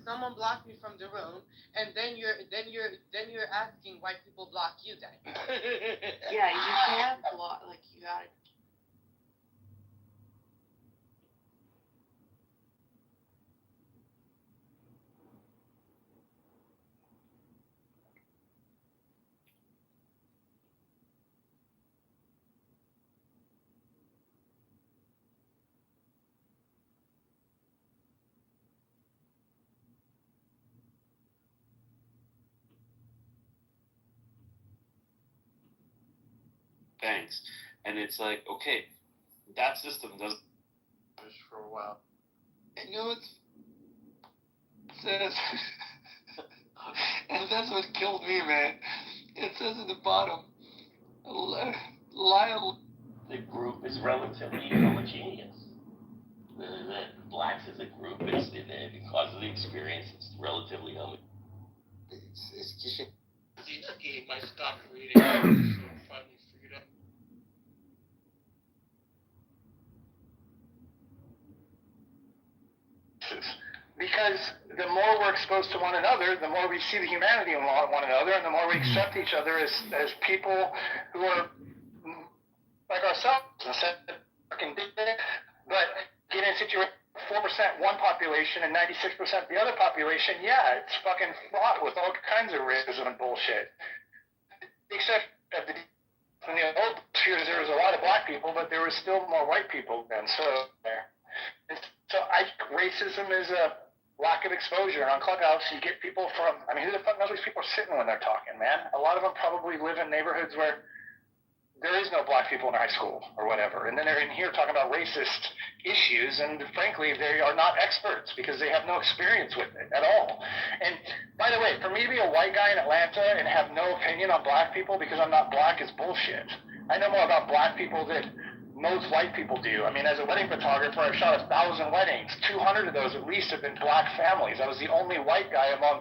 someone blocked me from the room, and then you're asking why people block you, Danny. Yeah, you can't block, you gotta... Thanks. And it's like, okay, that system doesn't push for a while. And it says, and that's what killed me, man. It says at the bottom, Lyle. The group is relatively homogeneous. blacks as a group, because of the experience, it's relatively It's just This game, I stopped reading. Finally figured out. Because the more we're exposed to one another, the more we see the humanity in one another, and the more we accept each other as people who are like ourselves, instead of fucking dick, but get in a situation 4% one population and 96% the other population, yeah, it's fucking fraught with all kinds of racism and bullshit. Except at in the old spheres, there was a lot of black people, but there was still more white people then. So racism is a lack of exposure. On Clubhouse, you get people from, I mean, who the fuck knows these people are sitting when they're talking, man? A lot of them probably live in neighborhoods where there is no black people in high school or whatever. And then they're in here talking about racist issues, and frankly, they are not experts because they have no experience with it at all. And by the way, for me to be a white guy in Atlanta and have no opinion on black people because I'm not black is bullshit. I know more about black people than most white people do. I mean, as a wedding photographer, I've shot 1,000 weddings. 200 of those at least have been black families. I was the only white guy among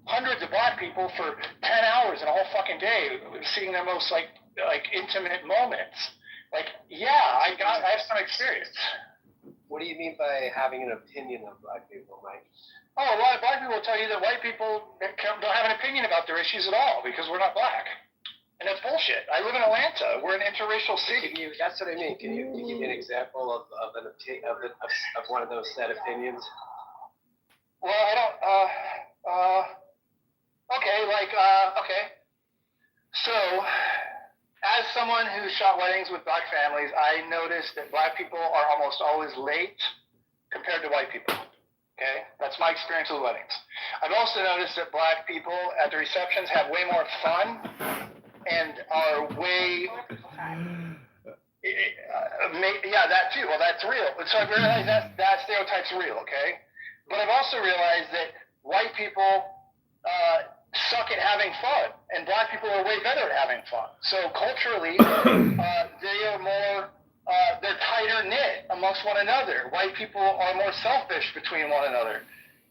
hundreds of black people for 10 hours in a whole fucking day, seeing their most like intimate moments. Like, yeah, I have some experience. What do you mean by having an opinion of black people, Mike? Oh, a lot of black people will tell you that white people don't have an opinion about their issues at all because we're not black. And that's bullshit. I live in Atlanta. We're an interracial city. That's what I mean. Can you give me an example of one of those set opinions? Well, I don't. Okay. So, as someone who shot weddings with black families, I noticed that black people are almost always late compared to white people. Okay, that's my experience with weddings. I've also noticed that black people at the receptions have way more fun and are way. Yeah, that too. Well, that's real. So I've realized that stereotype's real. Okay, but I've also realized that white people suck at having fun, and black people are way better at having fun. So culturally, they are more, they're tighter knit amongst one another. White people are more selfish between one another.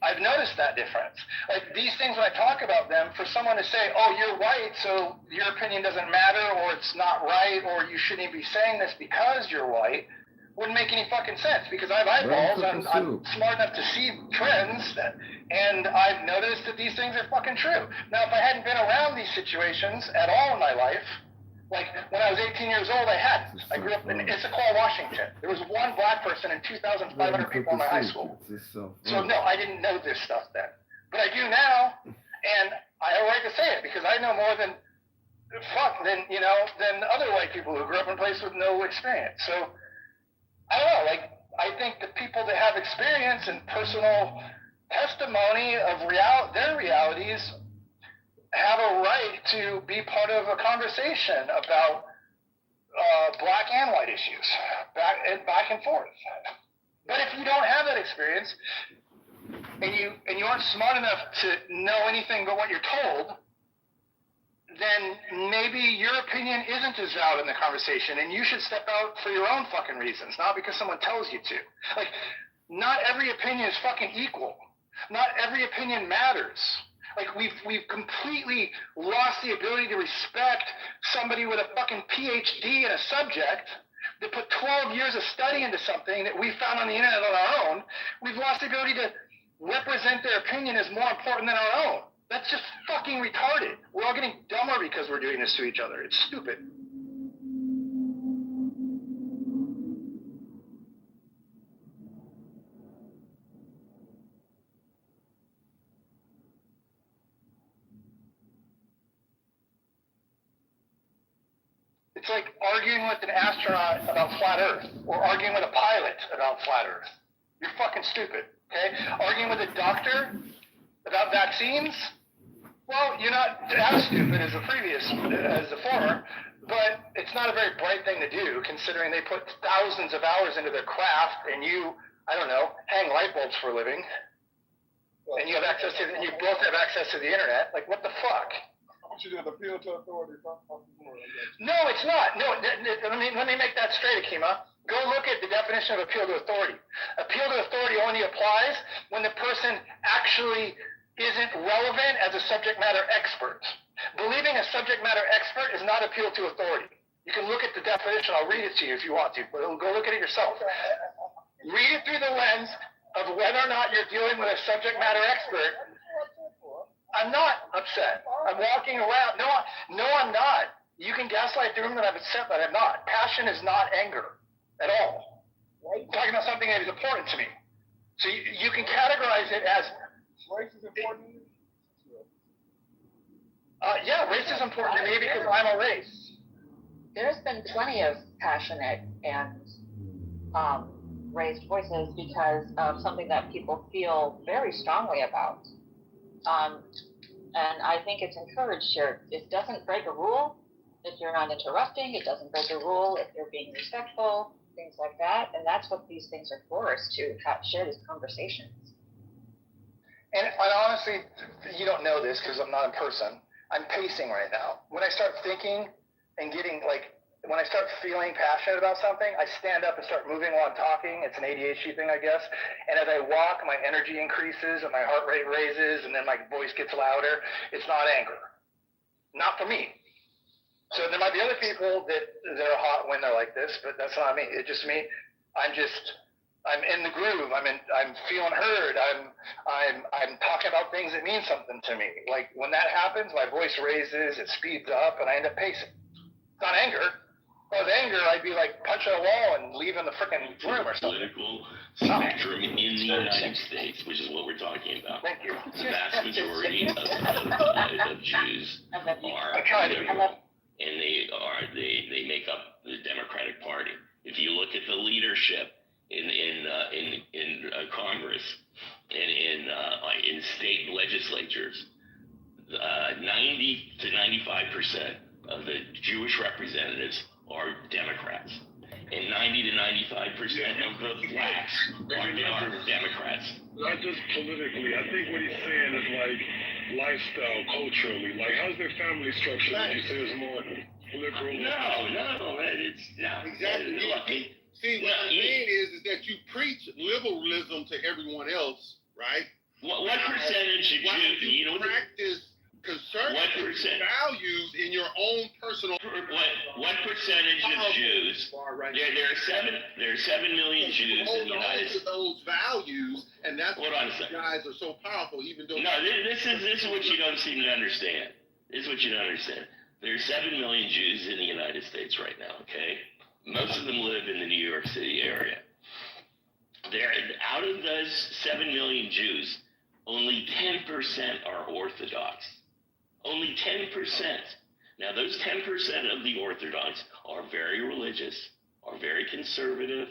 I've noticed that difference. Like these things, when I talk about them, for someone to say, oh, you're white, so your opinion doesn't matter, or it's not right, or you shouldn't be saying this because you're white, wouldn't make any fucking sense because I have eyeballs. I'm smart enough to see trends, and I've noticed that these things are fucking true. Now, if I hadn't been around these situations at all in my life, like when I was 18 years old, I grew up in Issaquah, Washington. There was one black person and 2,500 people in my high school. So no, I didn't know this stuff then, but I do now, and I have a right to say it because I know more than other white people who grew up in a place with no experience. So. I don't know, like, I think the people that have experience and personal testimony of their realities have a right to be part of a conversation about black and white issues, back and forth. But if you don't have that experience, and you aren't smart enough to know anything but what you're told, then maybe your opinion isn't as valid in the conversation, and you should step out for your own fucking reasons, not because someone tells you to. Like, not every opinion is fucking equal. Not every opinion matters. Like, we've completely lost the ability to respect somebody with a fucking PhD in a subject that put 12 years of study into something that we found on the internet on our own. We've lost the ability to represent their opinion as more important than our own. That's just fucking retarded. We're all getting dumber because we're doing this to each other. It's stupid. It's like arguing with an astronaut about flat Earth, or arguing with a pilot about flat Earth. You're fucking stupid, okay? Arguing with a doctor about vaccines? Well, you're not as stupid as the former, but it's not a very bright thing to do, considering they put thousands of hours into their craft, and you, I don't know, hang light bulbs for a living, and you both have access to the internet. Like, what the fuck? You should appeal to authority. No, it's not. No, let me make that straight, Akima. Go look at the definition of appeal to authority. Appeal to authority only applies when the person actually isn't relevant as a subject matter expert. Believing a subject matter expert is not appeal to authority. You can look at the definition. I'll read it to you if you want to, but go look at it yourself. Read it through the lens of whether or not you're dealing with a subject matter expert. I'm not upset. I'm walking around. No, I'm not. You can gaslight the room that I'm upset, but I'm not. Passion is not anger at all. I'm talking about something that is important to me. So you can categorize it as race is important to you? Yeah, race is important to me because I'm a race. There's been plenty of passionate and raised voices because of something that people feel very strongly about. And I think it's encouraged here. It doesn't break a rule if you're not interrupting. It doesn't break a rule if you're being respectful, things like that. And that's what these things are for, is to share these conversations. And honestly, you don't know this because I'm not in person. I'm pacing right now. When I start thinking and getting when I start feeling passionate about something, I stand up and start moving while I'm talking. It's an ADHD thing, I guess. And as I walk, my energy increases and my heart rate raises and then my voice gets louder. It's not anger. Not for me. So there might be other people that are hot when they're like this, but that's not me. It's just me. I'm in the groove. I'm feeling heard. I'm talking about things that mean something to me. Like when that happens, my voice raises, it speeds up, and I end up pacing. It's not anger. If I was anger, I'd be like punching a wall and leaving the freaking room or something. Political spectrum in the United States, which is what we're talking about. Thank you. The vast majority of Jews are liberal, and they make up the Democratic Party. If you look at the leadership in Congress and in state legislatures, 90 to 95% of the Jewish representatives are Democrats, and 90 to 95% of the blacks are Democrats. Not just politically. I think what he's saying is like lifestyle, culturally. Like, how's their family structure? Would you say is more liberal? No, it's exactly. See, what I'm saying is that you preach liberalism to everyone else, right? What percentage of Jews? You know, practice conservative values in your own personal. What percentage of Jews? There are 7 million Jews in the United States. Those values, and that's why you guys are so powerful. Even though this is what you don't seem to understand. This is what you don't understand. There are 7 million Jews in the United States right now. Okay, most of them live in the New York City area. Out of those 7 million Jews, only 10% are Orthodox. Only 10%. Now, those 10% of the Orthodox are very religious, are very conservative,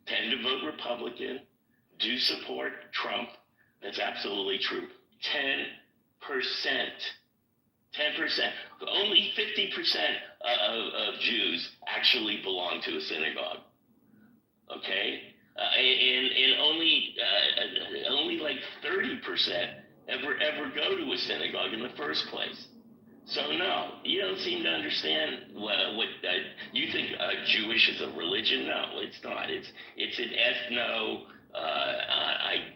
tend to vote Republican, do support Trump. That's absolutely true. 10%. 10%. Only 50% of Jews actually belong to a synagogue. Okay? And only like 30% ever go to a synagogue in the first place. So no, you don't seem to understand what you think Jewish is a religion. No, it's not. It's an ethno.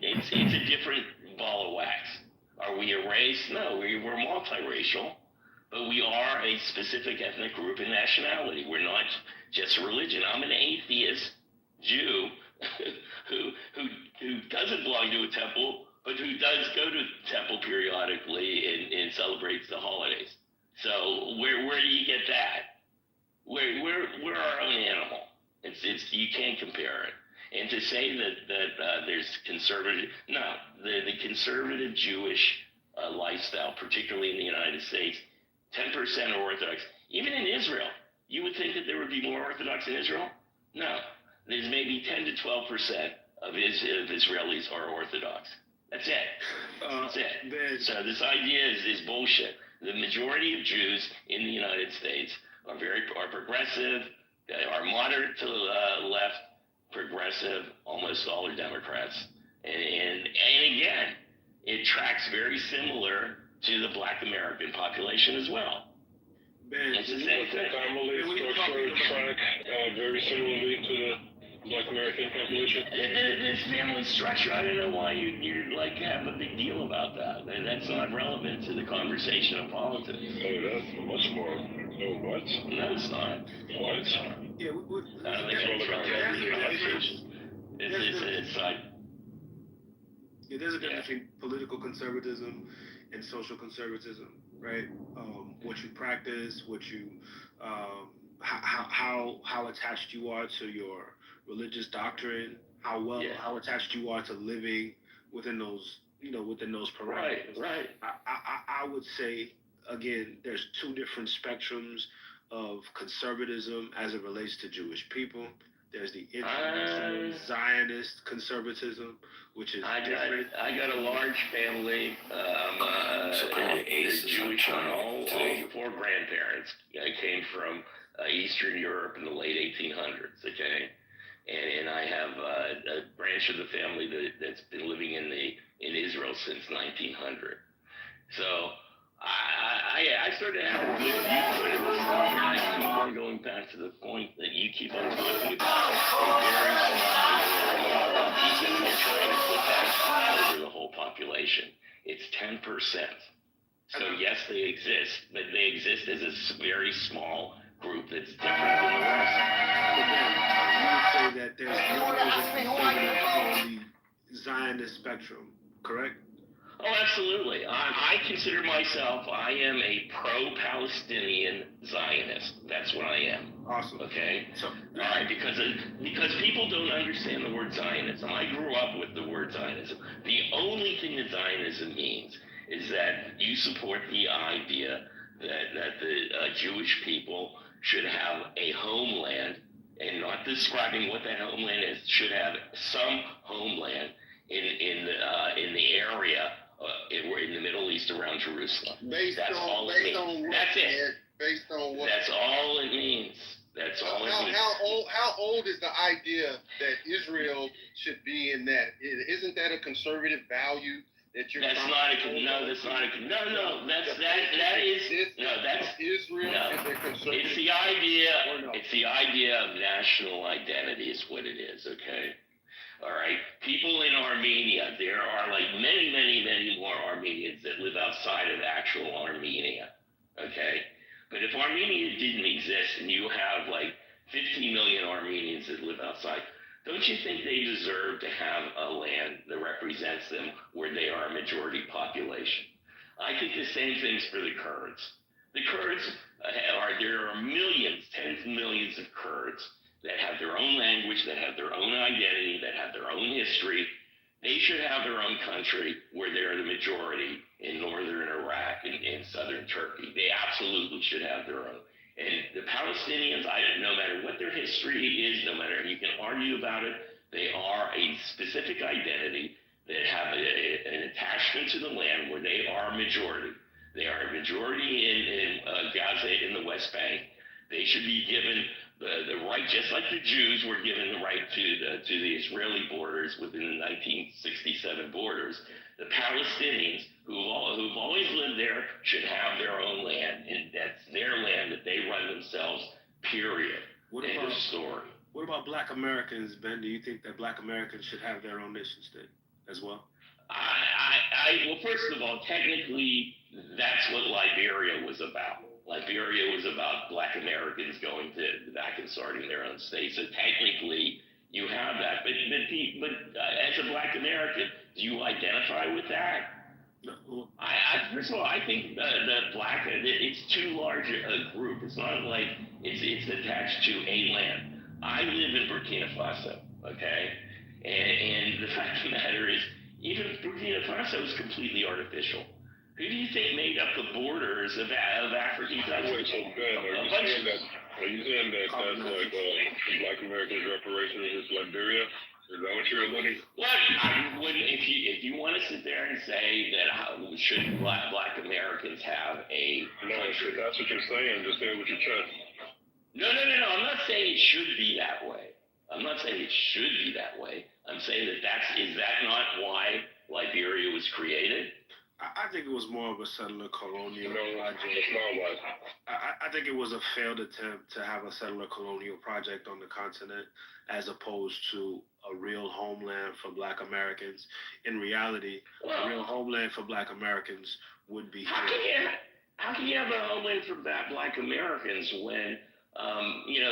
It's a different ball of wax. Are we a race? No, we're multiracial, but we are a specific ethnic group and nationality. We're not just a religion. I'm an atheist Jew who doesn't belong to a temple, but who does go to the temple periodically and celebrates the holidays. So where do you get that? We're our own animal. It's you can't compare it. And to say that there's conservative, no, the conservative Jewish lifestyle, particularly in the United States, 10% are Orthodox. Even in Israel, you would think that there would be more Orthodox in Israel. No, there's maybe 10 to 12% of Israelis are Orthodox. That's it. That's it. So this idea is bullshit. The majority of Jews in the United States are progressive, are moderate to the left, progressive. Almost all are Democrats. And again, it tracks very similar to the Black American population as well. Ben, it's the same thing. Family structure track very similarly to the Black American population? This family structure, I don't know why you're like have a big deal about that. And that's not relevant to the conversation of politics. Oh, that's much more. Oh, what? No, it's not. What? Yeah, I don't think it's relevant to the conversation. It's like, yeah, there's a difference between political conservatism and social conservatism, right? What you practice, what you, how attached you are to your religious doctrine, how attached you are to living within those, within those parameters. Right. I would say, again, there's two different spectrums of conservatism as it relates to Jewish people. There's the international Zionist conservatism, which is different. I got a large family. Jewish on all four grandparents came from Eastern Europe in the late 1800s. Okay, and I have a branch of the family that's been living in Israel since 1900. So I started having a good viewpoint of this stuff, and I keep on going back to the point that you keep on talking about. They're trying to put that over the whole population. It's 10%. So yes, they exist, but they exist as a very small group that's different than the rest. You would say that there's on the Zionist spectrum, correct? Oh, absolutely. I consider myself, I am a pro-Palestinian Zionist. That's what I am. Awesome. Okay? All right, because people don't understand the word Zionism. I grew up with the word Zionism. The only thing that Zionism means is that you support the idea that the Jewish people should have a homeland, and not describing what that homeland is, should have some homeland in the area in the Middle East around Jerusalem. That's all it means. That's it. Based on what? That's all it means. That's all it means. How old is the idea that Israel should be in that? Isn't that a conservative value that you're? That's not a no. That's not a no. That is Israel. No. It's the idea. It's the idea of national identity is what it is. Okay. All right. People in Armenia, there are like many, many, many more Armenians that live outside of actual Armenia. Okay. But if Armenia didn't exist and you have like 15 million Armenians that live outside, don't you think they deserve to have a land that represents them where they are a majority population? I think the same thing's for the Kurds. The Kurds there are millions, tens of millions of Kurds that have their own language, that have their own identity, that have their own history. They should have their own country where they're the majority in northern Iraq and southern Turkey. They absolutely should have their own. And the Palestinians, no matter what their history is, no matter, you can argue about it, they are a specific identity that have an attachment to the land where they are a majority. They are a majority in Gaza, in the West Bank. They should be given the right, just like the Jews were given the right to the Israeli borders within the 1967 borders. The Palestinians, who've always lived there, should have their own land, and that's their land that they run themselves. Period. End of story. What about Black Americans, Ben? Do you think that Black Americans should have their own nation state as well? Well, first of all, technically, that's what Liberia was about. Liberia was about Black Americans going back and starting their own state. So technically, you have that. But as a Black American, do you identify with that? No. First of all, I think the Black, it's too large a group. It's not like it's attached to a land. I live in Burkina Faso, okay? And the fact of the matter is, even Burkina Faso is completely artificial. Who do you think made up the borders of African countries? So Ben, are you saying that that's like Black Americans' reparations is Liberia? Is that what you're alluding? What if you want to sit there and say that should Black Americans have a country? No, that's what you're saying. Just say it with your chest. No. I'm not saying it should be that way. I'm not saying it should be that way. I'm saying is that not why Liberia was created? I think it was more of a settler colonial project. I think it was a failed attempt to have a settler colonial project on the continent as opposed to a real homeland for Black Americans. In reality, a real homeland for Black Americans would be here. How can you have a homeland for Black Americans when,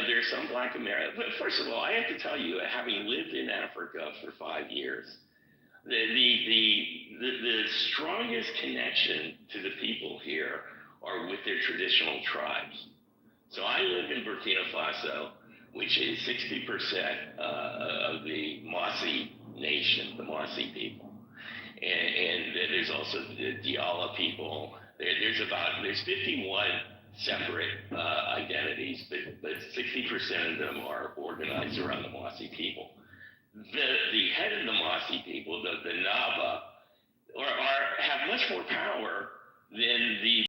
there's some Black Americans? But first of all, I have to tell you, having lived in Africa for 5 years, the strongest connection to the people here are with their traditional tribes. So I live in Burkina Faso, which is 60% of the Mossi nation, the Mossi people. And then there's also the Diala people. There's 51 separate identities, but 60% of them are organized around the Mossi people. The head of the Mossi people, the Naba, have much more power than the